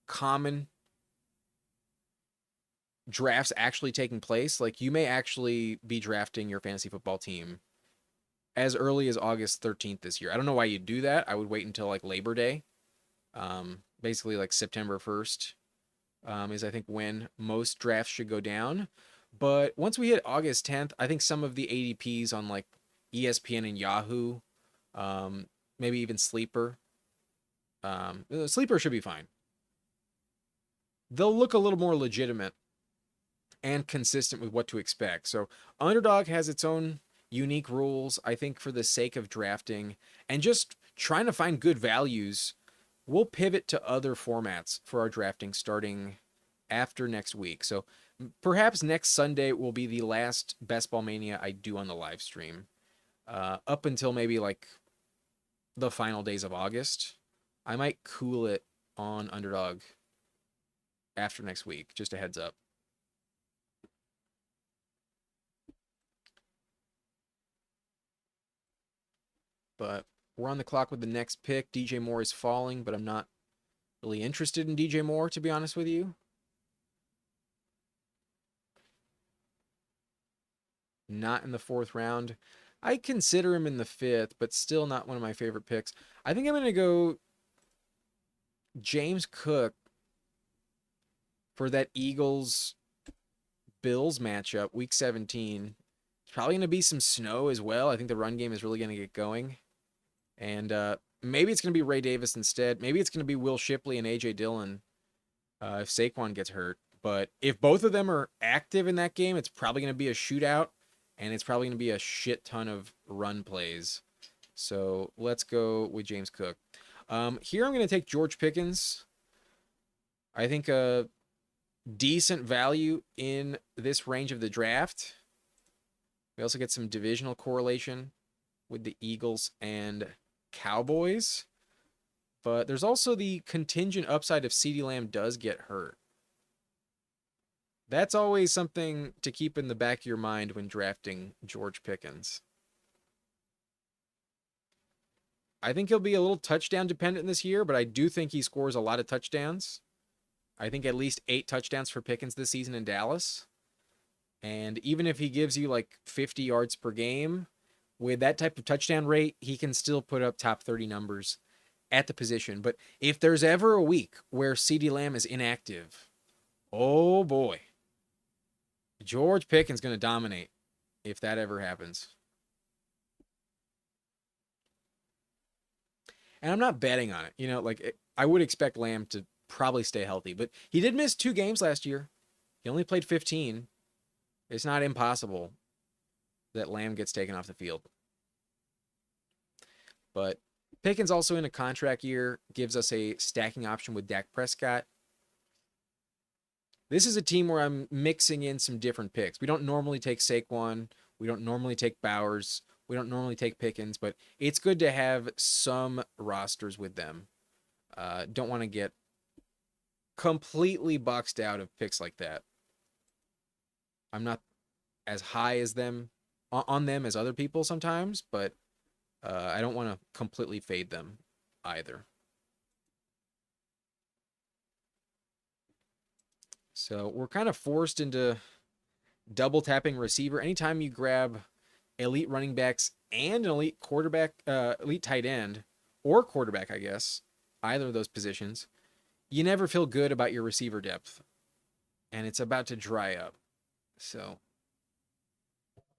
common drafts actually taking place. Like you may actually be drafting your fantasy football team as early as August 13th this year. I don't know why you'd do that. I would wait until like Labor Day. Basically like September 1st is I think when most drafts should go down. But once we hit August 10th, I think some of the ADPs on like ESPN and Yahoo, maybe even Sleeper. Sleeper should be fine. They'll look a little more legitimate and consistent with what to expect. So Underdog has its own unique rules. I think for the sake of drafting and just trying to find good values, we'll pivot to other formats for our drafting starting after next week. So perhaps next Sunday will be the last Best Ball Mania I do on the live stream. Up until maybe like the final days of August. I might cool it on Underdog after next week. Just a heads up. But we're on the clock with the next pick. DJ Moore is falling, but I'm not really interested in DJ Moore, to be honest with you. Not in the 4th round. I consider him in the 5th, but still not one of my favorite picks. I think I'm going to go James Cook for that Eagles-Bills matchup, week 17. It's probably going to be some snow as well. I think the run game is really going to get going. And maybe it's going to be Ray Davis instead. Maybe it's going to be Will Shipley and A.J. Dillon if Saquon gets hurt. But if both of them are active in that game, it's probably going to be a shootout. And it's probably going to be a shit ton of run plays. So let's go with James Cook. Here I'm going to take George Pickens. I think a decent value in this range of the draft. We also get some divisional correlation with the Eagles and Cowboys. But there's also the contingent upside if CeeDee Lamb does get hurt. That's always something to keep in the back of your mind when drafting George Pickens. I think he'll be a little touchdown dependent this year, but I do think he scores a lot of touchdowns. I think at least 8 touchdowns for Pickens this season in Dallas. And even if he gives you like 50 yards per game, with that type of touchdown rate, he can still put up top 30 numbers at the position. But if there's ever a week where CeeDee Lamb is inactive, oh boy, George Pickens going to dominate if that ever happens. And I'm not betting on it. You know, like I would expect Lamb to probably stay healthy, but he did miss 2 games last year. He only played 15. It's not impossible that Lamb gets taken off the field. But Pickens also in a contract year gives us a stacking option with Dak Prescott. This is a team where I'm mixing in some different picks. We don't normally take Saquon. We don't normally take Bowers. We don't normally take Pickens, but it's good to have some rosters with them. Don't want to get completely boxed out of picks like that. I'm not as high as them on them as other people sometimes, but I don't want to completely fade them either. So we're kind of forced into double tapping receiver. Anytime you grab elite running backs and an elite quarterback, elite tight end, or quarterback, I guess, either of those positions, you never feel good about your receiver depth. And it's about to dry up. So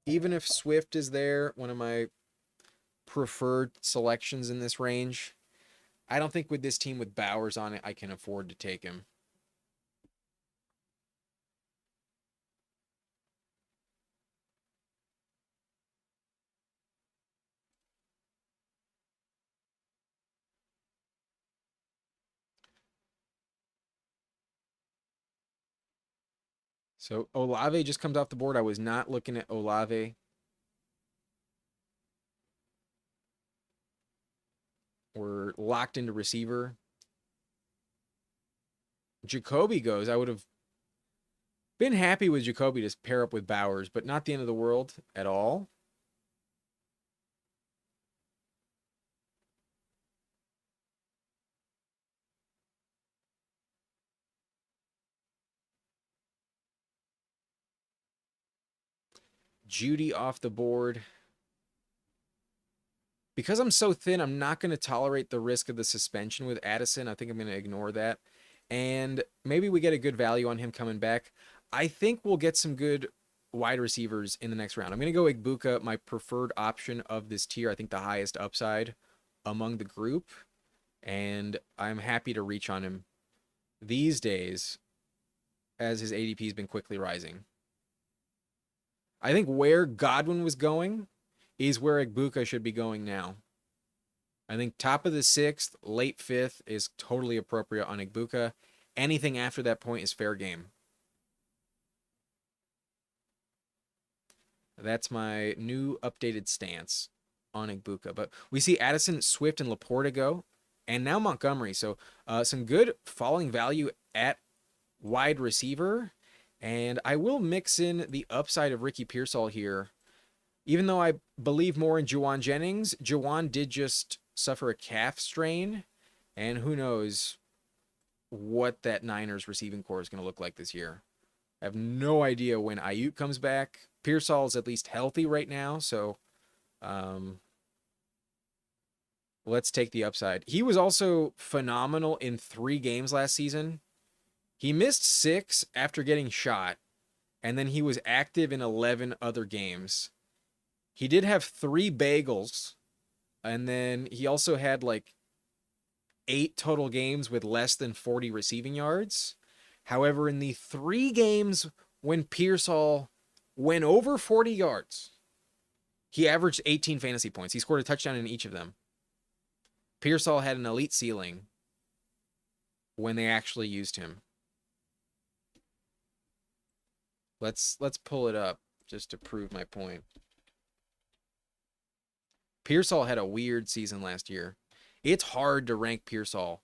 even if Swift is there, one of my preferred selections in this range, I don't think with this team with Bowers on it, I can afford to take him. So Olave just comes off the board. I was not looking at Olave. We're locked into receiver. Jacoby goes. I would have been happy with Jacoby to pair up with Bowers, but not the end of the world at all. Judy off the board. Because I'm so thin, I'm not going to tolerate the risk of the suspension with Addison. I think I'm going to ignore that. And maybe we get a good value on him coming back. I think we'll get some good wide receivers in the next round. I'm going to go Igbuka, my preferred option of this tier. I think the highest upside among the group. And I'm happy to reach on him these days as his ADP has been quickly rising. I think where Godwin was going is where Igbuka should be going now. I think top of the 6th, late 5th is totally appropriate on Igbuka. Anything after that point is fair game. That's my new updated stance on Igbuka. But we see Addison, Swift, and Laporta go, and now Montgomery. So some good falling value at wide receiver. And I will mix in the upside of Ricky Pearsall here. Even though I believe more in Juwan Jennings, Juwan did just suffer a calf strain. And who knows what that Niners receiving core is going to look like this year. I have no idea when Ayuk comes back. Pearsall is at least healthy right now, so let's take the upside. He was also phenomenal in 3 games last season. He missed 6 after getting shot, and then he was active in 11 other games. He did have 3 bagels, and then he also had like 8 total games with less than 40 receiving yards. However, in the 3 games when Pearsall went over 40 yards, he averaged 18 fantasy points. He scored a touchdown in each of them. Pearsall had an elite ceiling when they actually used him. Let's pull it up just to prove my point. Pearsall had a weird season last year. It's hard to rank Pearsall.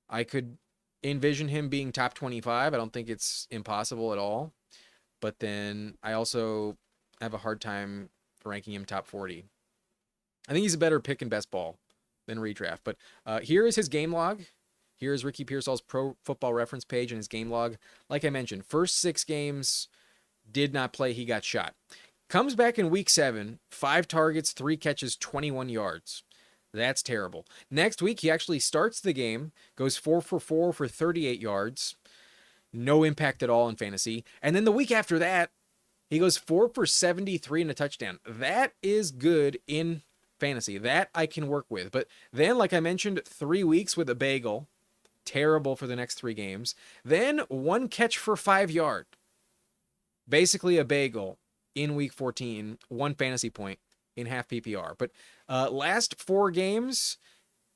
I could envision him being top 25. I don't think it's impossible at all. But then I also have a hard time ranking him top 40. I think he's a better pick in best ball than redraft. But here is his game log. Here is Ricky Pearsall's Pro Football Reference page and his game log. Like I mentioned, first 6 games did not play. He got shot. Comes back in week 7, 5 targets, 3 catches, 21 yards. That's terrible. Next week, he actually starts the game, goes 4 for 4 for 38 yards. No impact at all in fantasy. And then the week after that, he goes 4 for 73 and a touchdown. That is good in fantasy. That I can work with. But then, like I mentioned, 3 weeks with a bagel. Terrible for the next 3 games. Then 1 catch for 5 yards. Basically a bagel in week 14. 1 fantasy point in half PPR. But last 4 games,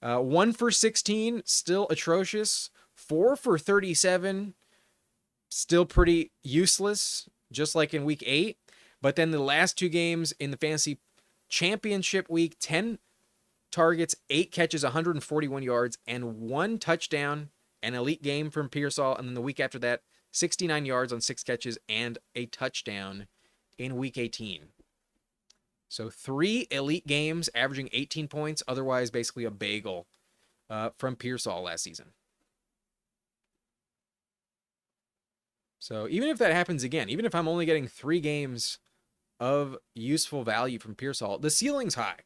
1 for 16, still atrocious. 4 for 37, still pretty useless, just like in week 8. But then the last 2 games in the fantasy championship week, 10 targets, 8 catches, 141 yards, and 1 touchdown. An elite game from Pearsall. And then the week after that, 69 yards on 6 catches and a touchdown in week 18. So 3 elite games, averaging 18 points, otherwise basically a bagel from Pearsall last season. So even if that happens again, even if I'm only getting 3 games of useful value from Pearsall, the ceiling's high.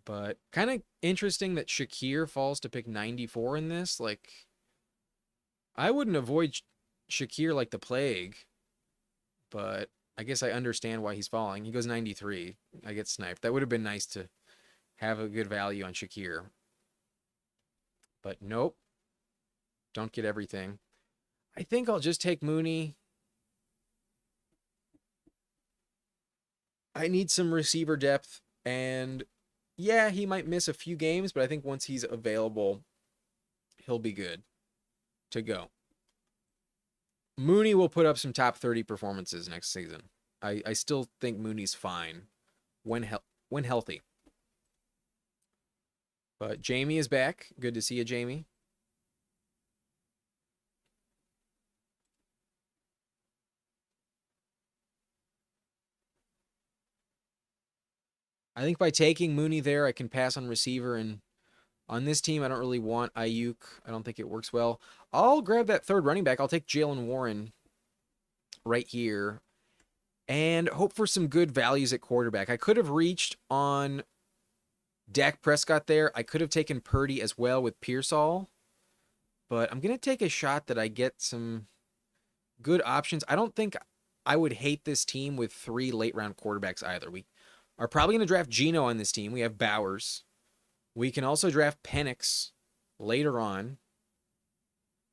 But kind of interesting that Shakir falls to pick 94 in this. Like, I wouldn't avoid Shakir like the plague, but I guess I understand why he's falling. He goes 93. I get sniped. That would have been nice to have a good value on Shakir. But nope. Don't get everything. I think I'll just take Mooney. I need some receiver depth, and yeah, he might miss a few games, but I think once he's available, he'll be good to go. Mooney will put up some top 30 performances next season. I still think Mooney's fine when healthy. But Jamie is back. Good to see you, Jamie. I think by taking Mooney there, I can pass on receiver. And on this team, I don't really want Ayuk. I don't think it works well. I'll grab that third running back. I'll take Jalen Warren right here and hope for some good values at quarterback. I could have reached on Dak Prescott there. I could have taken Purdy as well with Pearsall. But I'm going to take a shot that I get some good options. I don't think I would hate this team with 3 late-round quarterbacks either. We are probably going to draft Geno on this team. We have Bowers. We can also draft Penix later on.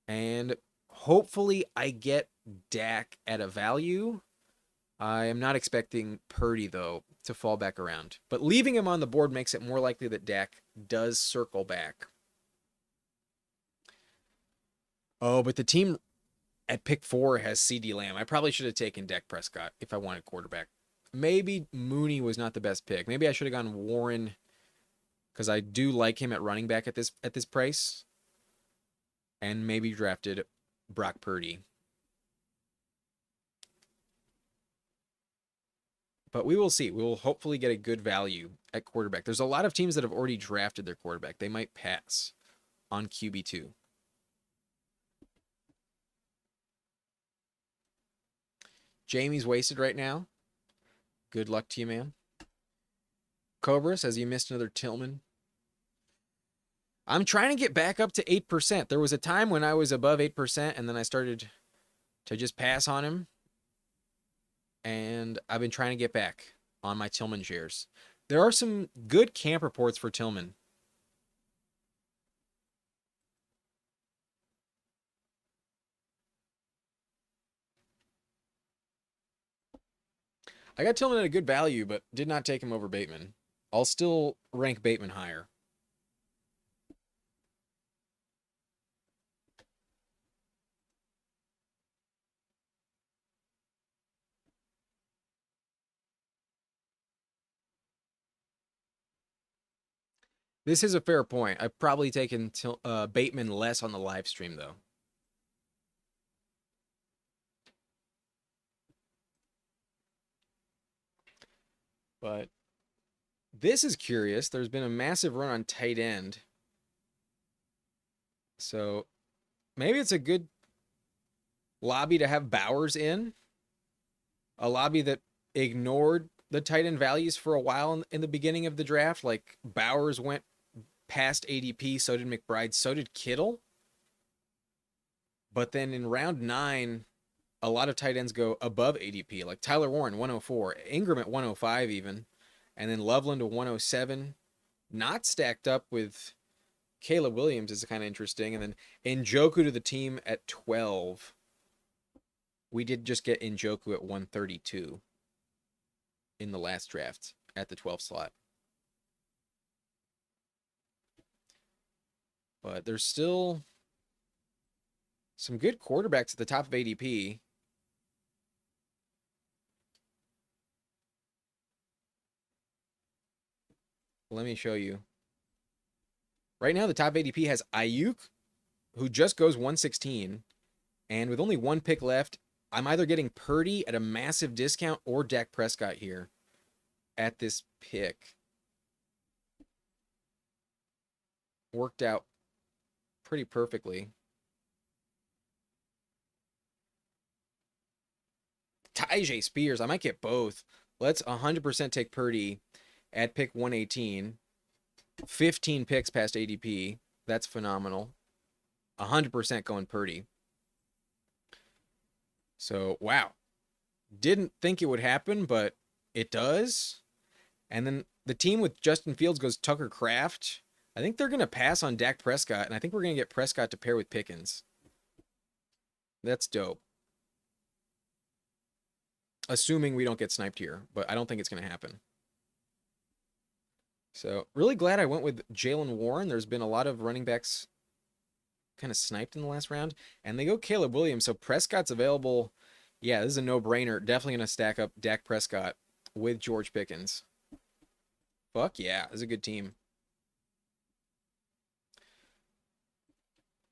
And hopefully I get Dak at a value. I am not expecting Purdy, though, to fall back around. But leaving him on the board makes it more likely that Dak does circle back. Oh, but the team at pick 4 has CeeDee Lamb. I probably should have taken Dak Prescott if I wanted quarterback. Maybe Mooney was not the best pick. Maybe I should have gone Warren because I do like him at running back at this price. And maybe drafted Brock Purdy. But we will see. We will hopefully get a good value at quarterback. There's a lot of teams that have already drafted their quarterback. They might pass on QB2. Jamie's wasted right now. Good luck to you, man. Cobra says you missed another Tillman. I'm trying to get back up to 8%. There was a time when I was above 8%, and then I started to just pass on him. And I've been trying to get back on my Tillman shares. There are some good camp reports for Tillman. I got Tillman at a good value, but did not take him over Bateman. I'll still rank Bateman higher. This is a fair point. I've probably taken Bateman less on the live stream, though. But this is curious. There's been a massive run on tight end. So maybe it's a good lobby to have Bowers in. A lobby that ignored the tight end values for a while in the beginning of the draft. Like Bowers went past ADP, so did McBride, so did Kittle. But then in round 9, a lot of tight ends go above ADP, like Tyler Warren 104, Ingram at 105 even, and then Loveland to 107. Not stacked up with Caleb Williams is kind of interesting, and then Njoku to the team at 12. We did just get Njoku at 132 in the last draft at the 12th slot. But there's still some good quarterbacks at the top of ADP. Let me show you. Right now, the top ADP has Ayuk, who just goes 116. And with only one pick left, I'm either getting Purdy at a massive discount or Dak Prescott here at this pick. Worked out pretty perfectly. Tyjae Spears, I might get both. Let's 100% take Purdy at pick 118. 15 picks past ADP. That's phenomenal. 100% going Purdy. So, wow. Didn't think it would happen, but it does. And then the team with Justin Fields goes Tucker Kraft. I think they're going to pass on Dak Prescott, and I think we're going to get Prescott to pair with Pickens. That's dope. Assuming we don't get sniped here, but I don't think it's going to happen. So, really glad I went with Jalen Warren. There's been a lot of running backs kind of sniped in the last round, and they go Caleb Williams. So, Prescott's available. Yeah, this is a no-brainer. Definitely going to stack up Dak Prescott with George Pickens. Fuck yeah, this is a good team.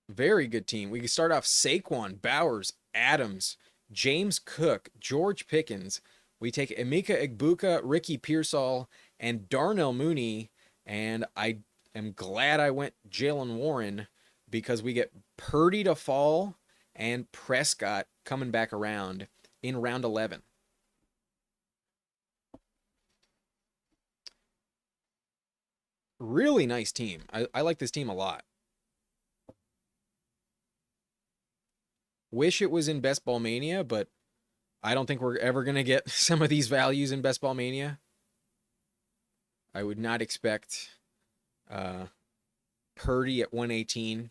Very good team. We can start off Saquon, Bowers, Adams, James Cook, George Pickens. We take Emeka Egbuka, Ricky Pearsall, and Darnell Mooney. And I am glad I went Jalen Warren because we get Purdy to fall and Prescott coming back around in round 11. Really nice team. I like this team a lot. Wish it was in Best Ball Mania, but I don't think we're ever going to get some of these values in Best Ball Mania. I would not expect Purdy at 118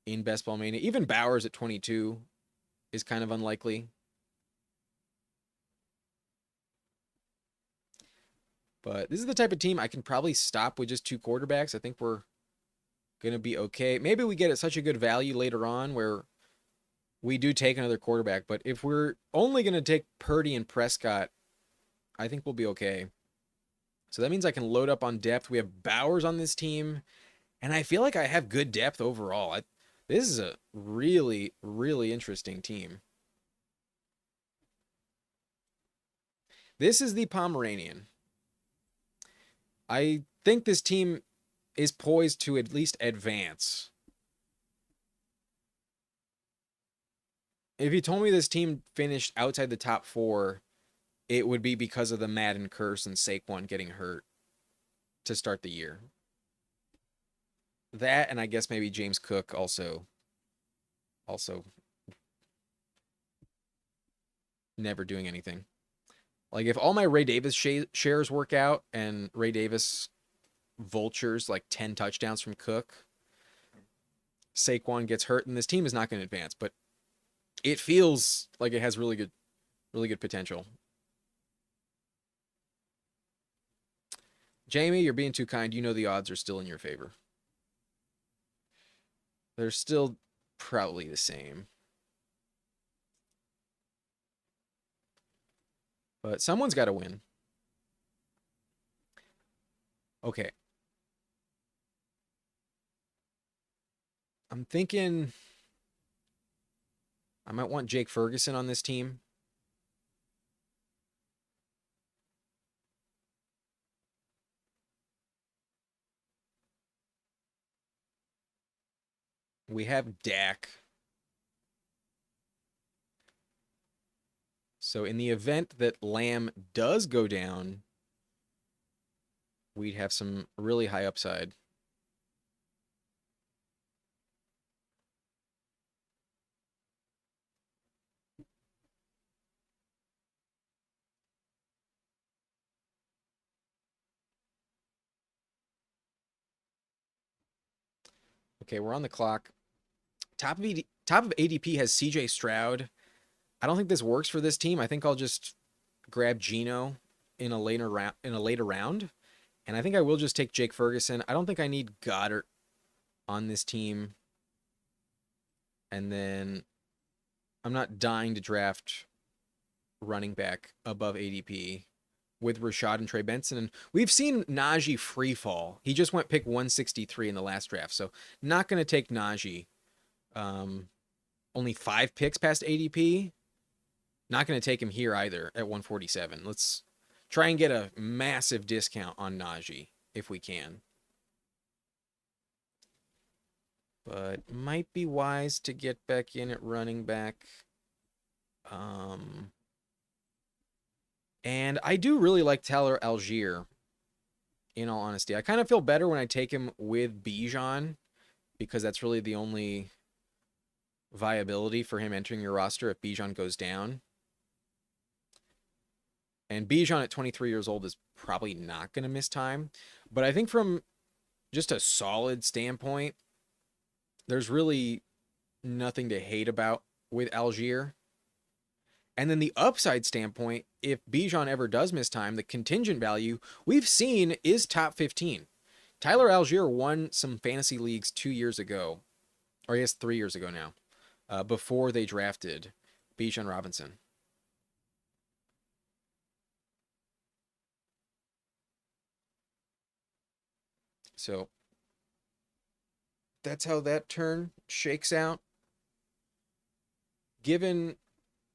in Best Ball Mania. Even Bowers at 22 is kind of unlikely. But this is the type of team I can probably stop with just 2 quarterbacks. I think we're going to be okay. Maybe we get at such a good value later on where we do take another quarterback. But if we're only going to take Purdy and Prescott, I think we'll be okay. So that means I can load up on depth. We have Bowers on this team, and I feel like I have good depth overall. This is a really, really interesting team. This is the Pomeranian. I think this team is poised to at least advance. If you told me this team finished outside the top 4, it would be because of the Madden curse and Saquon getting hurt to start the year. That, and I guess maybe James Cook also never doing anything. Like if all my Ray Davis shares work out and Ray Davis vultures like 10 touchdowns from Cook, Saquon gets hurt, and this team is not going to advance, but it feels like it has really good potential. Jamie, you're being too kind. You know the odds are still in your favor. They're still probably the same. But someone's got to win. Okay. I'm thinking I might want Jake Ferguson on this team. We have Dak. So in the event that Lamb does go down, we'd have some really high upside. Okay, we're on the clock. Top of ADP has CJ Stroud. I don't think this works for this team. I think I'll just grab Geno in a later round. And I think I will just take Jake Ferguson. I don't think I need Goddard on this team. And then I'm not dying to draft running back above ADP with Rashad and Trey Benson. And we've seen Najee free fall. He just went pick 163 in the last draft. So not going to take Najee. Only 5 picks past ADP. Not going to take him here either at 147. Let's try and get a massive discount on Najee if we can. But might be wise to get back in at running back. And I do really like Tyler Algier, in all honesty. I kind of feel better when I take him with Bijan because that's really the only viability for him entering your roster if Bijan goes down. And Bijan at 23 years old is probably not going to miss time. But I think from just a solid standpoint, there's really nothing to hate about with Algier. And then the upside standpoint, if Bijan ever does miss time, the contingent value we've seen is top 15. Tyler Algier won some fantasy leagues 2 years ago, or I guess 3 years ago now, before they drafted Bijan Robinson. So that's how that turn shakes out. Given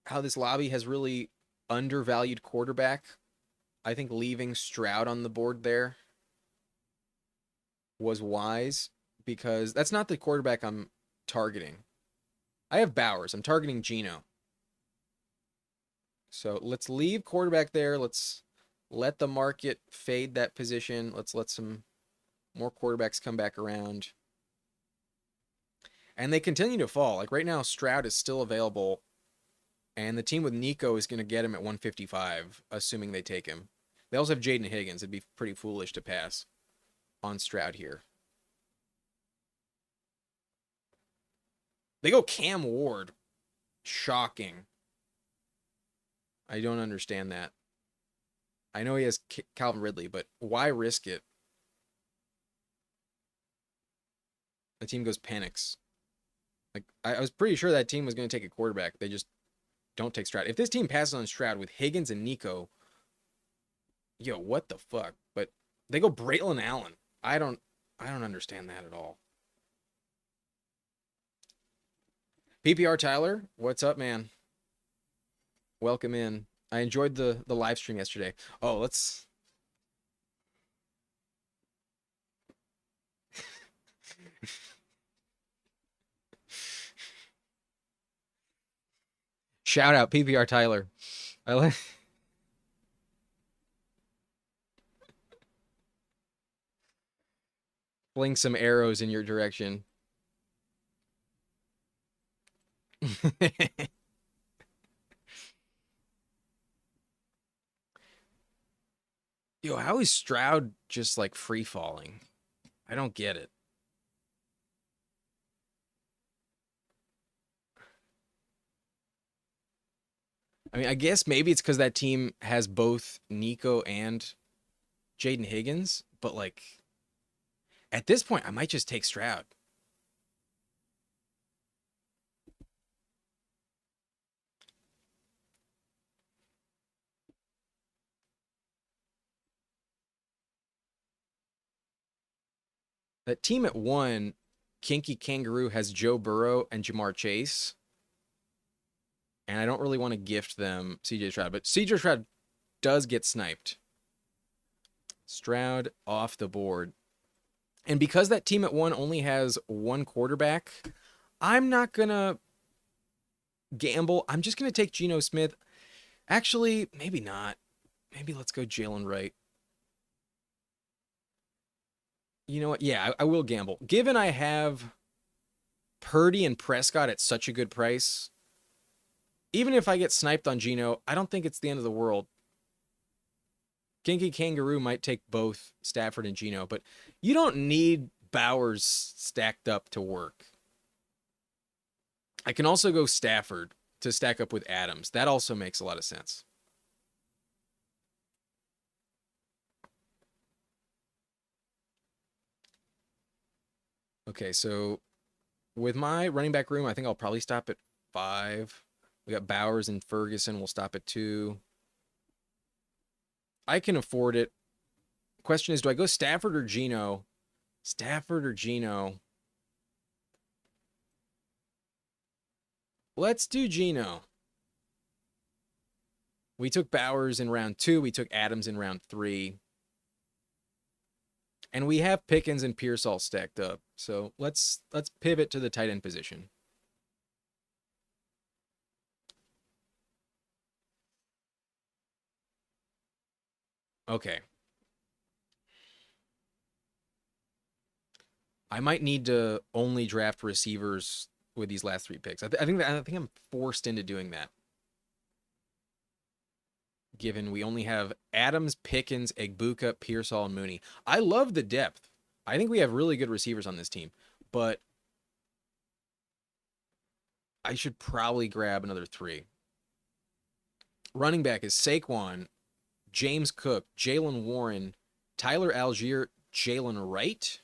how this lobby has really undervalued quarterback, I think leaving Stroud on the board there was wise because that's not the quarterback I'm targeting. I have Bowers. I'm targeting Geno. So let's leave quarterback there. Let's let the market fade that position. Let's let some more quarterbacks come back around. And they continue to fall. Like right now, Stroud is still available. And the team with Nico is going to get him at 155, assuming they take him. They also have Jaden Higgins. It'd be pretty foolish to pass on Stroud here. They go Cam Ward. Shocking. I don't understand that. I know he has Calvin Ridley, but why risk it? The team goes Penix. Like I was pretty sure that team was going to take a quarterback. They just don't take Stroud. If this team passes on Stroud with Higgins and Nico, yo, what the fuck? But they go Braylon Allen. I don't understand that at all. PPR Tyler, what's up, man? Welcome in. I enjoyed the live stream yesterday. Oh, let's shout out PPR Tyler. I like fling some arrows in your direction. Yo, how is Stroud just like free falling? I don't get it. I mean, I guess maybe it's because that team has both Nico and Jaden Higgins, but like at this point, I might just take Stroud. That team at 1 Kinky Kangaroo has Joe Burrow and Jamar Chase. And I don't really want to gift them CJ Stroud, but CJ Stroud does get sniped. Stroud off the board. And because that team at one only has one quarterback, I'm not going to gamble. I'm just going to take Geno Smith. Actually, maybe not. Maybe let's go Jalen Wright. You know what? Yeah, I will gamble. Given I have Purdy and Prescott at such a good price, even if I get sniped on Geno, I don't think it's the end of the world. Kinky Kangaroo might take both Stafford and Geno, but you don't need Bowers stacked up to work. I can also go Stafford to stack up with Adams. That also makes a lot of sense. Okay, so with my running back room, I think I'll probably stop at 5. We got Bowers and Ferguson. We'll stop at 2. I can afford it. Question is, do I go Stafford or Geno? Stafford or Geno? Let's do Geno. We took Bowers in round 2. We took Adams in round 3. And we have Pickens and Pierce all stacked up. So let's pivot to the tight end position. Okay. I might need to only draft receivers with these last 3 picks. I think I'm forced into doing that. Given we only have Adams, Pickens, Egbuka, Pearsall, and Mooney. I love the depth. I think we have really good receivers on this team, but I should probably grab another 3. Running back is Saquon, James Cook, Jalen Warren, Tyler Algier, Jalen Wright.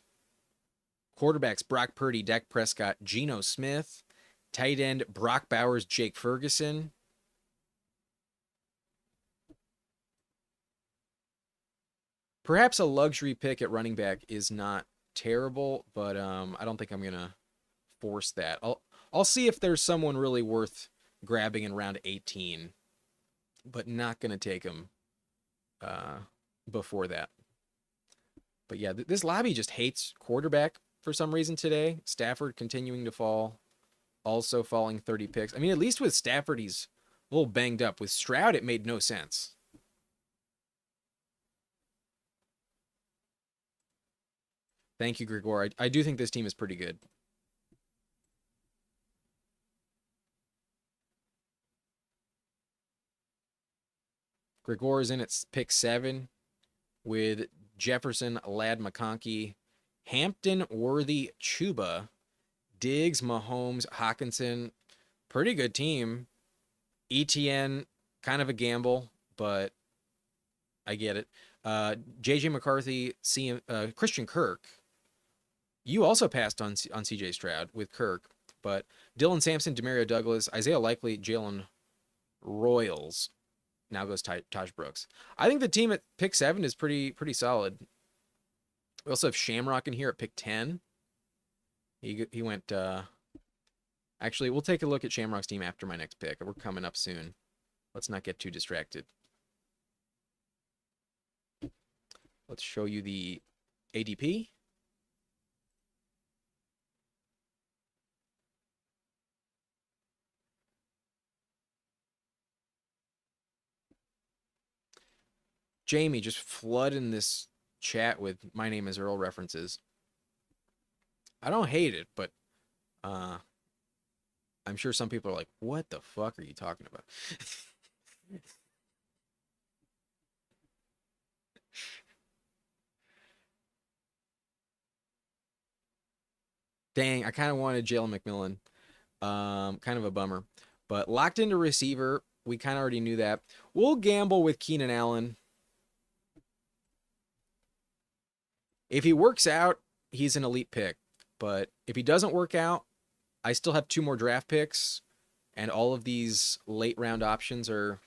Quarterbacks, Brock Purdy, Dak Prescott, Geno Smith. Tight end, Brock Bowers, Jake Ferguson. Perhaps a luxury pick at running back is not terrible, but I don't think I'm going to force that. I'll see if there's someone really worth grabbing in round 18, but not going to take him before that. But yeah, this lobby just hates quarterback for some reason today. Stafford continuing to fall, also falling 30 picks. I mean, at least with Stafford, he's a little banged up. With Stroud, it made no sense. Thank you, Gregor. I do think this team is pretty good. Gregor is in at pick 7 with Jefferson, Ladd McConkey, Hampton, Worthy, Chuba, Diggs, Mahomes, Hawkinson. Pretty good team. ETN, kind of a gamble, but I get it. JJ McCarthy, Christian Kirk. You also passed on CJ Stroud with Kirk, but Dylan Sampson, Demario Douglas, Isaiah Likely, Jalen Royals. Now goes Taj Brooks. I think the team at pick 7 is pretty solid. We also have Shamrock in here at pick 10. He went. Actually, we'll take a look at Shamrock's team after my next pick. We're coming up soon. Let's not get too distracted. Let's show you the ADP. Jamie, just flooding this chat with my name is Earl references. I don't hate it, but I'm sure some people are like, what the fuck are you talking about? Dang, I kind of wanted Jalen McMillan. Kind of a bummer. But locked into receiver, we kind of already knew that. We'll gamble with Keenan Allen. If he works out, he's an elite pick. But if he doesn't work out, I still have 2 more draft picks. And all of these late round options are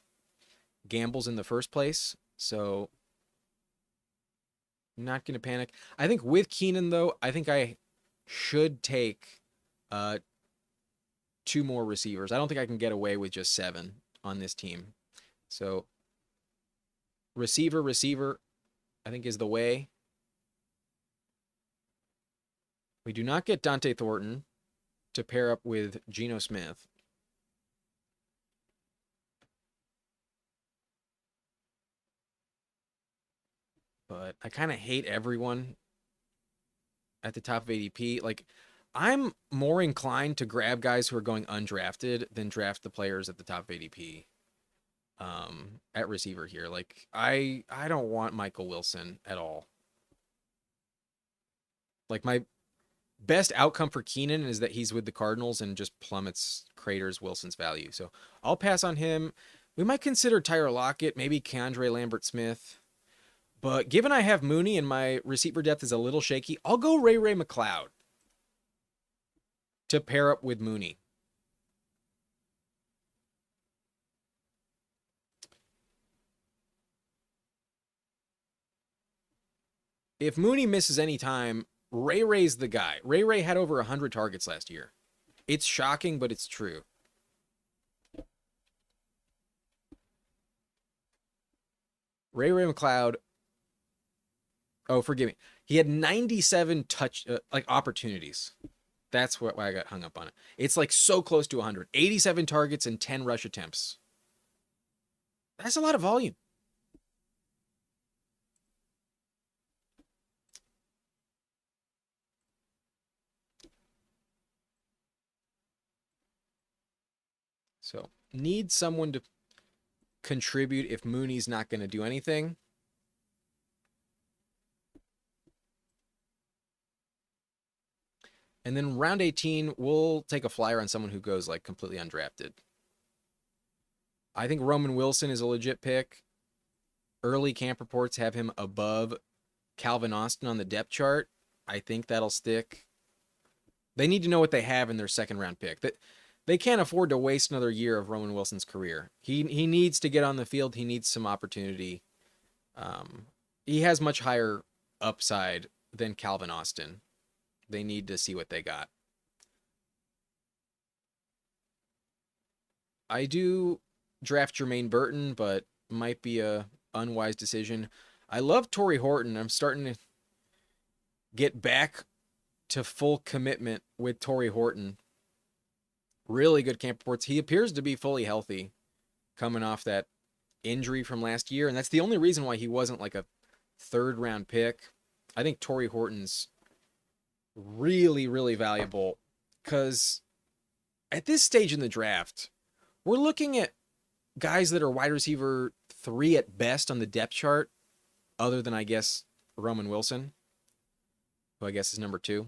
gambles in the first place. So I'm not going to panic. I think with Keenan, though, I think I should take uh, two more receivers. I don't think I can get away with just seven on this team. So receiver, I think is the way. We do not get Dante Thornton to pair up with Geno Smith. But I kind of hate everyone at the top of ADP. Like, I'm more inclined to grab guys who are going undrafted than draft the players at the top of ADP at receiver here. Like, I don't want Michael Wilson at all. Like, my best outcome for Keenan is that he's with the Cardinals and just craters Wilson's value. So I'll pass on him. We might consider Tyler Lockett, maybe Keandre Lambert-Smith. But given I have Mooney and my receiver depth is a little shaky, I'll go Ray McLeod to pair up with Mooney. If Mooney misses any time, Ray's the guy. Ray had over 100 targets last year. It's shocking, but it's true. Ray McLeod. Oh, forgive me. He had 97 opportunities. That's why I got hung up on it. It's like so close to 100. 87 targets and 10 rush attempts. That's a lot of volume. So, need someone to contribute if Mooney's not going to do anything. And then round 18, we'll take a flyer on someone who goes like completely undrafted. I think Roman Wilson is a legit pick. Early camp reports have him above Calvin Austin on the depth chart. I think that'll stick. They need to know what they have in their second round pick. That they can't afford to waste another year of Roman Wilson's career. He needs to get on the field. He needs some opportunity. He has much higher upside than Calvin Austin. They need to see what they got. I do draft Jermaine Burton, but might be a unwise decision. I love Torrey Horton. I'm starting to get back to full commitment with Torrey Horton. Really good camp reports. He appears to be fully healthy coming off that injury from last year, and that's the only reason why he wasn't like a third round pick. I think Torrey Horton's really, really valuable because at this stage in the draft, we're looking at guys that are wide receiver 3 at best on the depth chart, other than, I guess, Roman Wilson, who I guess is number 2.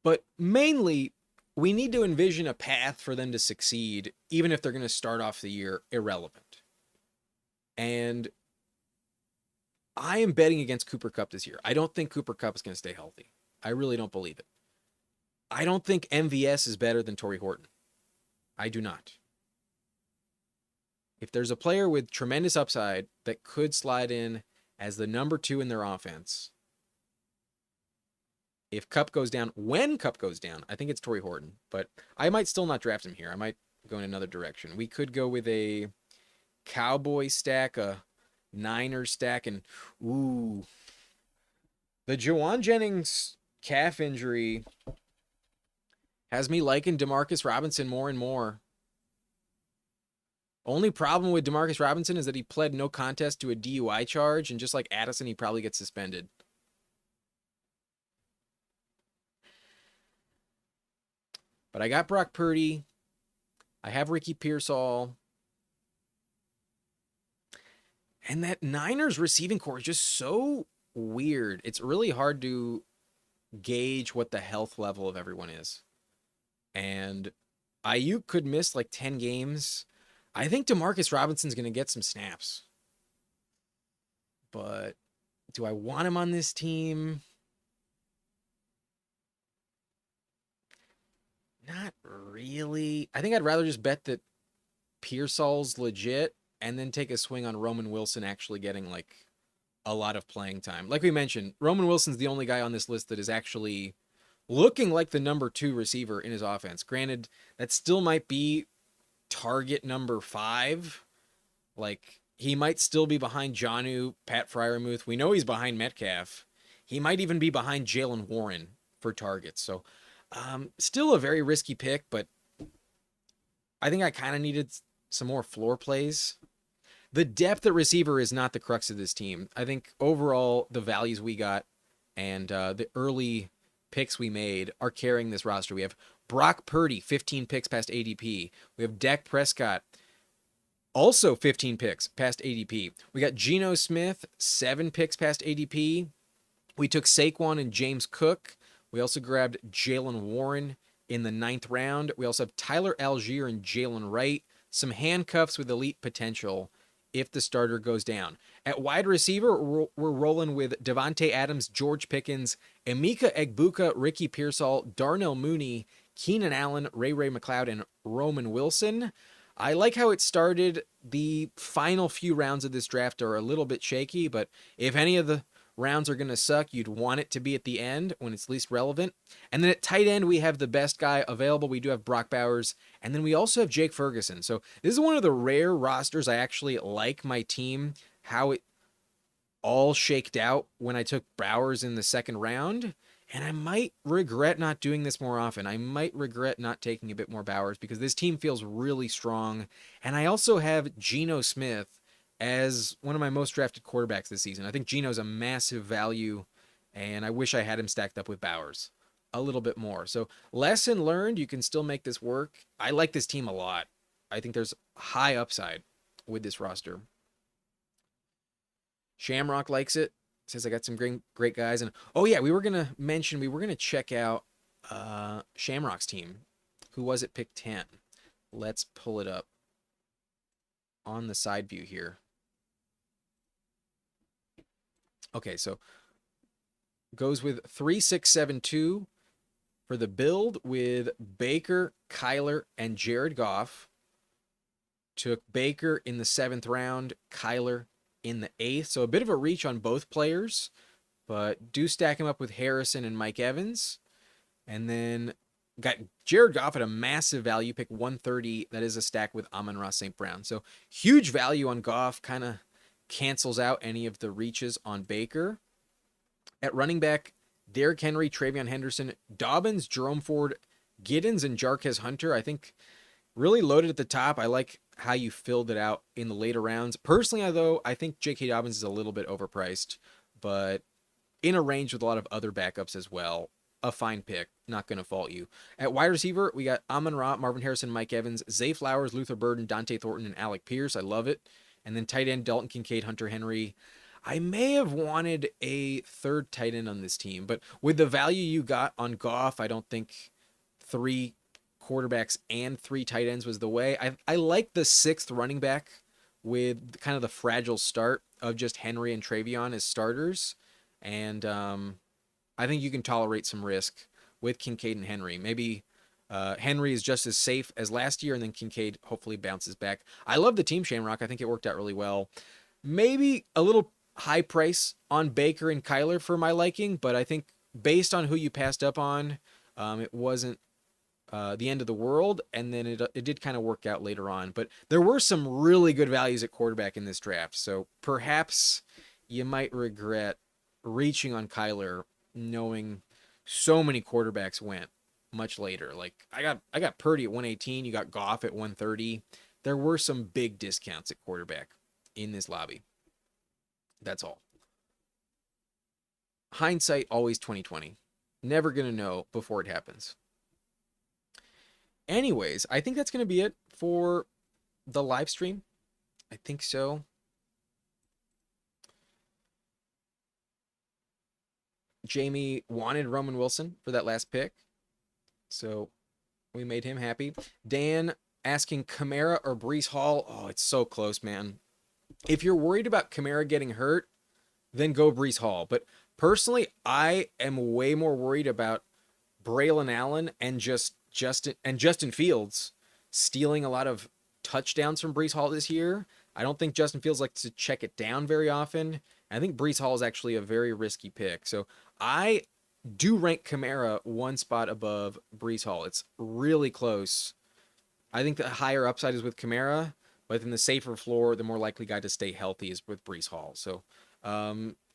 But mainly, we need to envision a path for them to succeed, even if they're going to start off the year irrelevant. And I am betting against Cooper Kupp this year. I don't think Cooper Kupp is going to stay healthy. I really don't believe it. I don't think MVS is better than Torrey Horton. I do not. If there's a player with tremendous upside that could slide in as the number 2 in their offense, if Kupp goes down, when Kupp goes down, I think it's Torrey Horton. But I might still not draft him here. I might go in another direction. We could go with a Cowboy stack, a Niners stack, and ooh, the Juwan Jennings calf injury has me liking Demarcus Robinson more and more. Only problem with Demarcus Robinson is that he pled no contest to a DUI charge, and just like Addison, he probably gets suspended. But I got Brock Purdy. I have Ricky Pearsall. And that Niners receiving core is just so weird. It's really hard to gauge what the health level of everyone is. And Ayuk could miss like 10 games. I think Demarcus Robinson's going to get some snaps. But do I want him on this team? Not really. I think I'd rather just bet that Pearsall's legit and then take a swing on Roman Wilson actually getting like a lot of playing time. Like we mentioned, Roman Wilson's the only guy on this list that is actually looking like the number 2 receiver in his offense. Granted, that still might be target number 5. Like, he might still be behind Jonnu, Pat Fryermuth. We know he's behind Metcalf. He might even be behind Jalen Warren for targets. So, still a very risky pick, but I think I kind of needed some more floor plays. The depth at receiver is not the crux of this team. I think overall, the values we got and the early picks we made are carrying this roster. We have Brock Purdy, 15 picks past ADP. We have Dak Prescott, also 15 picks past ADP. We got Geno Smith, 7 picks past ADP. We took Saquon and James Cook. We also grabbed Jalen Warren in the 9th round. We also have Tyler Algier and Jalen Wright. Some handcuffs with elite potential if the starter goes down. At wide receiver, we're rolling with Devontae Adams, George Pickens, Emeka Egbuka, Ricky Pearsall, Darnell Mooney, Keenan Allen, Ray McLeod, and Roman Wilson. I like how it started. The final few rounds of this draft are a little bit shaky, but if any of the rounds are going to suck, you'd want it to be at the end when it's least relevant. And then at tight end, we have the best guy available. We do have Brock Bowers, and then we also have Jake Ferguson. So this is one of the rare rosters I actually like my team, how it all shaked out when I took Bowers in the 2nd round. And I might regret not doing this more often. I might regret not taking a bit more Bowers because this team feels really strong. And I also have Geno Smith as one of my most drafted quarterbacks this season. I think Geno's a massive value, and I wish I had him stacked up with Bowers a little bit more. So, lesson learned, you can still make this work. I like this team a lot. I think there's high upside with this roster. Shamrock likes it. Says I got some great guys. And oh yeah, we were gonna check out Shamrock's team. Who was it? Pick 10. Let's pull it up on the side view here. Okay, so goes with 3-6-7-2 for the build with Baker, Kyler, and Jared Goff. Took Baker in the 7th round, Kyler in the 8th. So a bit of a reach on both players, but do stack him up with Harrison and Mike Evans. And then got Jared Goff at a massive value, pick 130. That is a stack with Amon-Ra St. Brown. So huge value on Goff, kind of cancels out any of the reaches on Baker. At running back, Derrick Henry, Travion Henderson, Dobbins, Jerome Ford, Giddens, and Jarquez Hunter. I think really loaded at the top. I like how you filled it out in the later rounds. Personally, though, I think J.K. Dobbins is a little bit overpriced, but in a range with a lot of other backups as well. A fine pick. Not going to fault you. At wide receiver, we got Amon-Ra, Marvin Harrison, Mike Evans, Zay Flowers, Luther Burden, Dante Thornton, and Alec Pierce. I love it. And then tight end, Dalton Kincaid, Hunter Henry. I may have wanted a 3rd tight end on this team, but with the value you got on Goff, I don't think 3 quarterbacks and 3 tight ends was the way. I like the 6th running back with kind of the fragile start of just Henry and Travion as starters. And I think you can tolerate some risk with Kincaid and Henry. Maybe Henry is just as safe as last year, and then Kincaid hopefully bounces back. I love the team, Shamrock. I think it worked out really well. Maybe a little high price on Baker and Kyler for my liking, but I think based on who you passed up on, it wasn't the end of the world, and then it did kind of work out later on. But there were some really good values at quarterback in this draft, so perhaps you might regret reaching on Kyler knowing so many quarterbacks went much later. Like I got Purdy at 118, you got Goff at 130. There were some big discounts at quarterback in this lobby. That's all. Hindsight always 2020. Never gonna know before it happens. Anyways, I think that's gonna be it for the live stream. I think so. Jamie wanted Roman Wilson for that last pick, so we made him happy. Dan asking Kamara or Breece Hall. Oh, it's so close, man. If you're worried about Kamara getting hurt, then go Breece Hall. But personally, I am way more worried about Braylon Allen and Justin Fields stealing a lot of touchdowns from Breece Hall this year. I don't think Justin Fields likes to check it down very often. I think Brees Hall is actually a very risky pick. So I do rank Kamara one spot above Brees Hall. It's really close. I think the higher upside is with Kamara, but then the safer floor, the more likely guy to stay healthy is with Brees Hall. So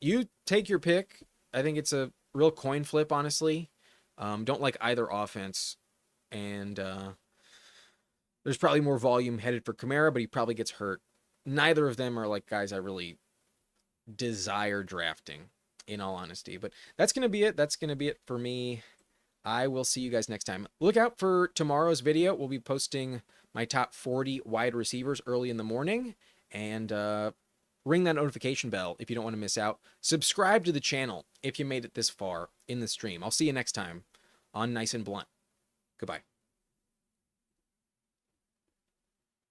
you take your pick. I think it's a real coin flip, honestly. Don't like either offense. And there's probably more volume headed for Kamara, but he probably gets hurt. Neither of them are like guys I really desire drafting, in all honesty. But that's going to be it. That's going to be it for me. I will see you guys next time. Look out for tomorrow's video. We'll be posting my top 40 wide receivers early in the morning. And ring that notification bell if you don't want to miss out. Subscribe to the channel if you made it this far in the stream. I'll see you next time on Nice and Blunt. Goodbye.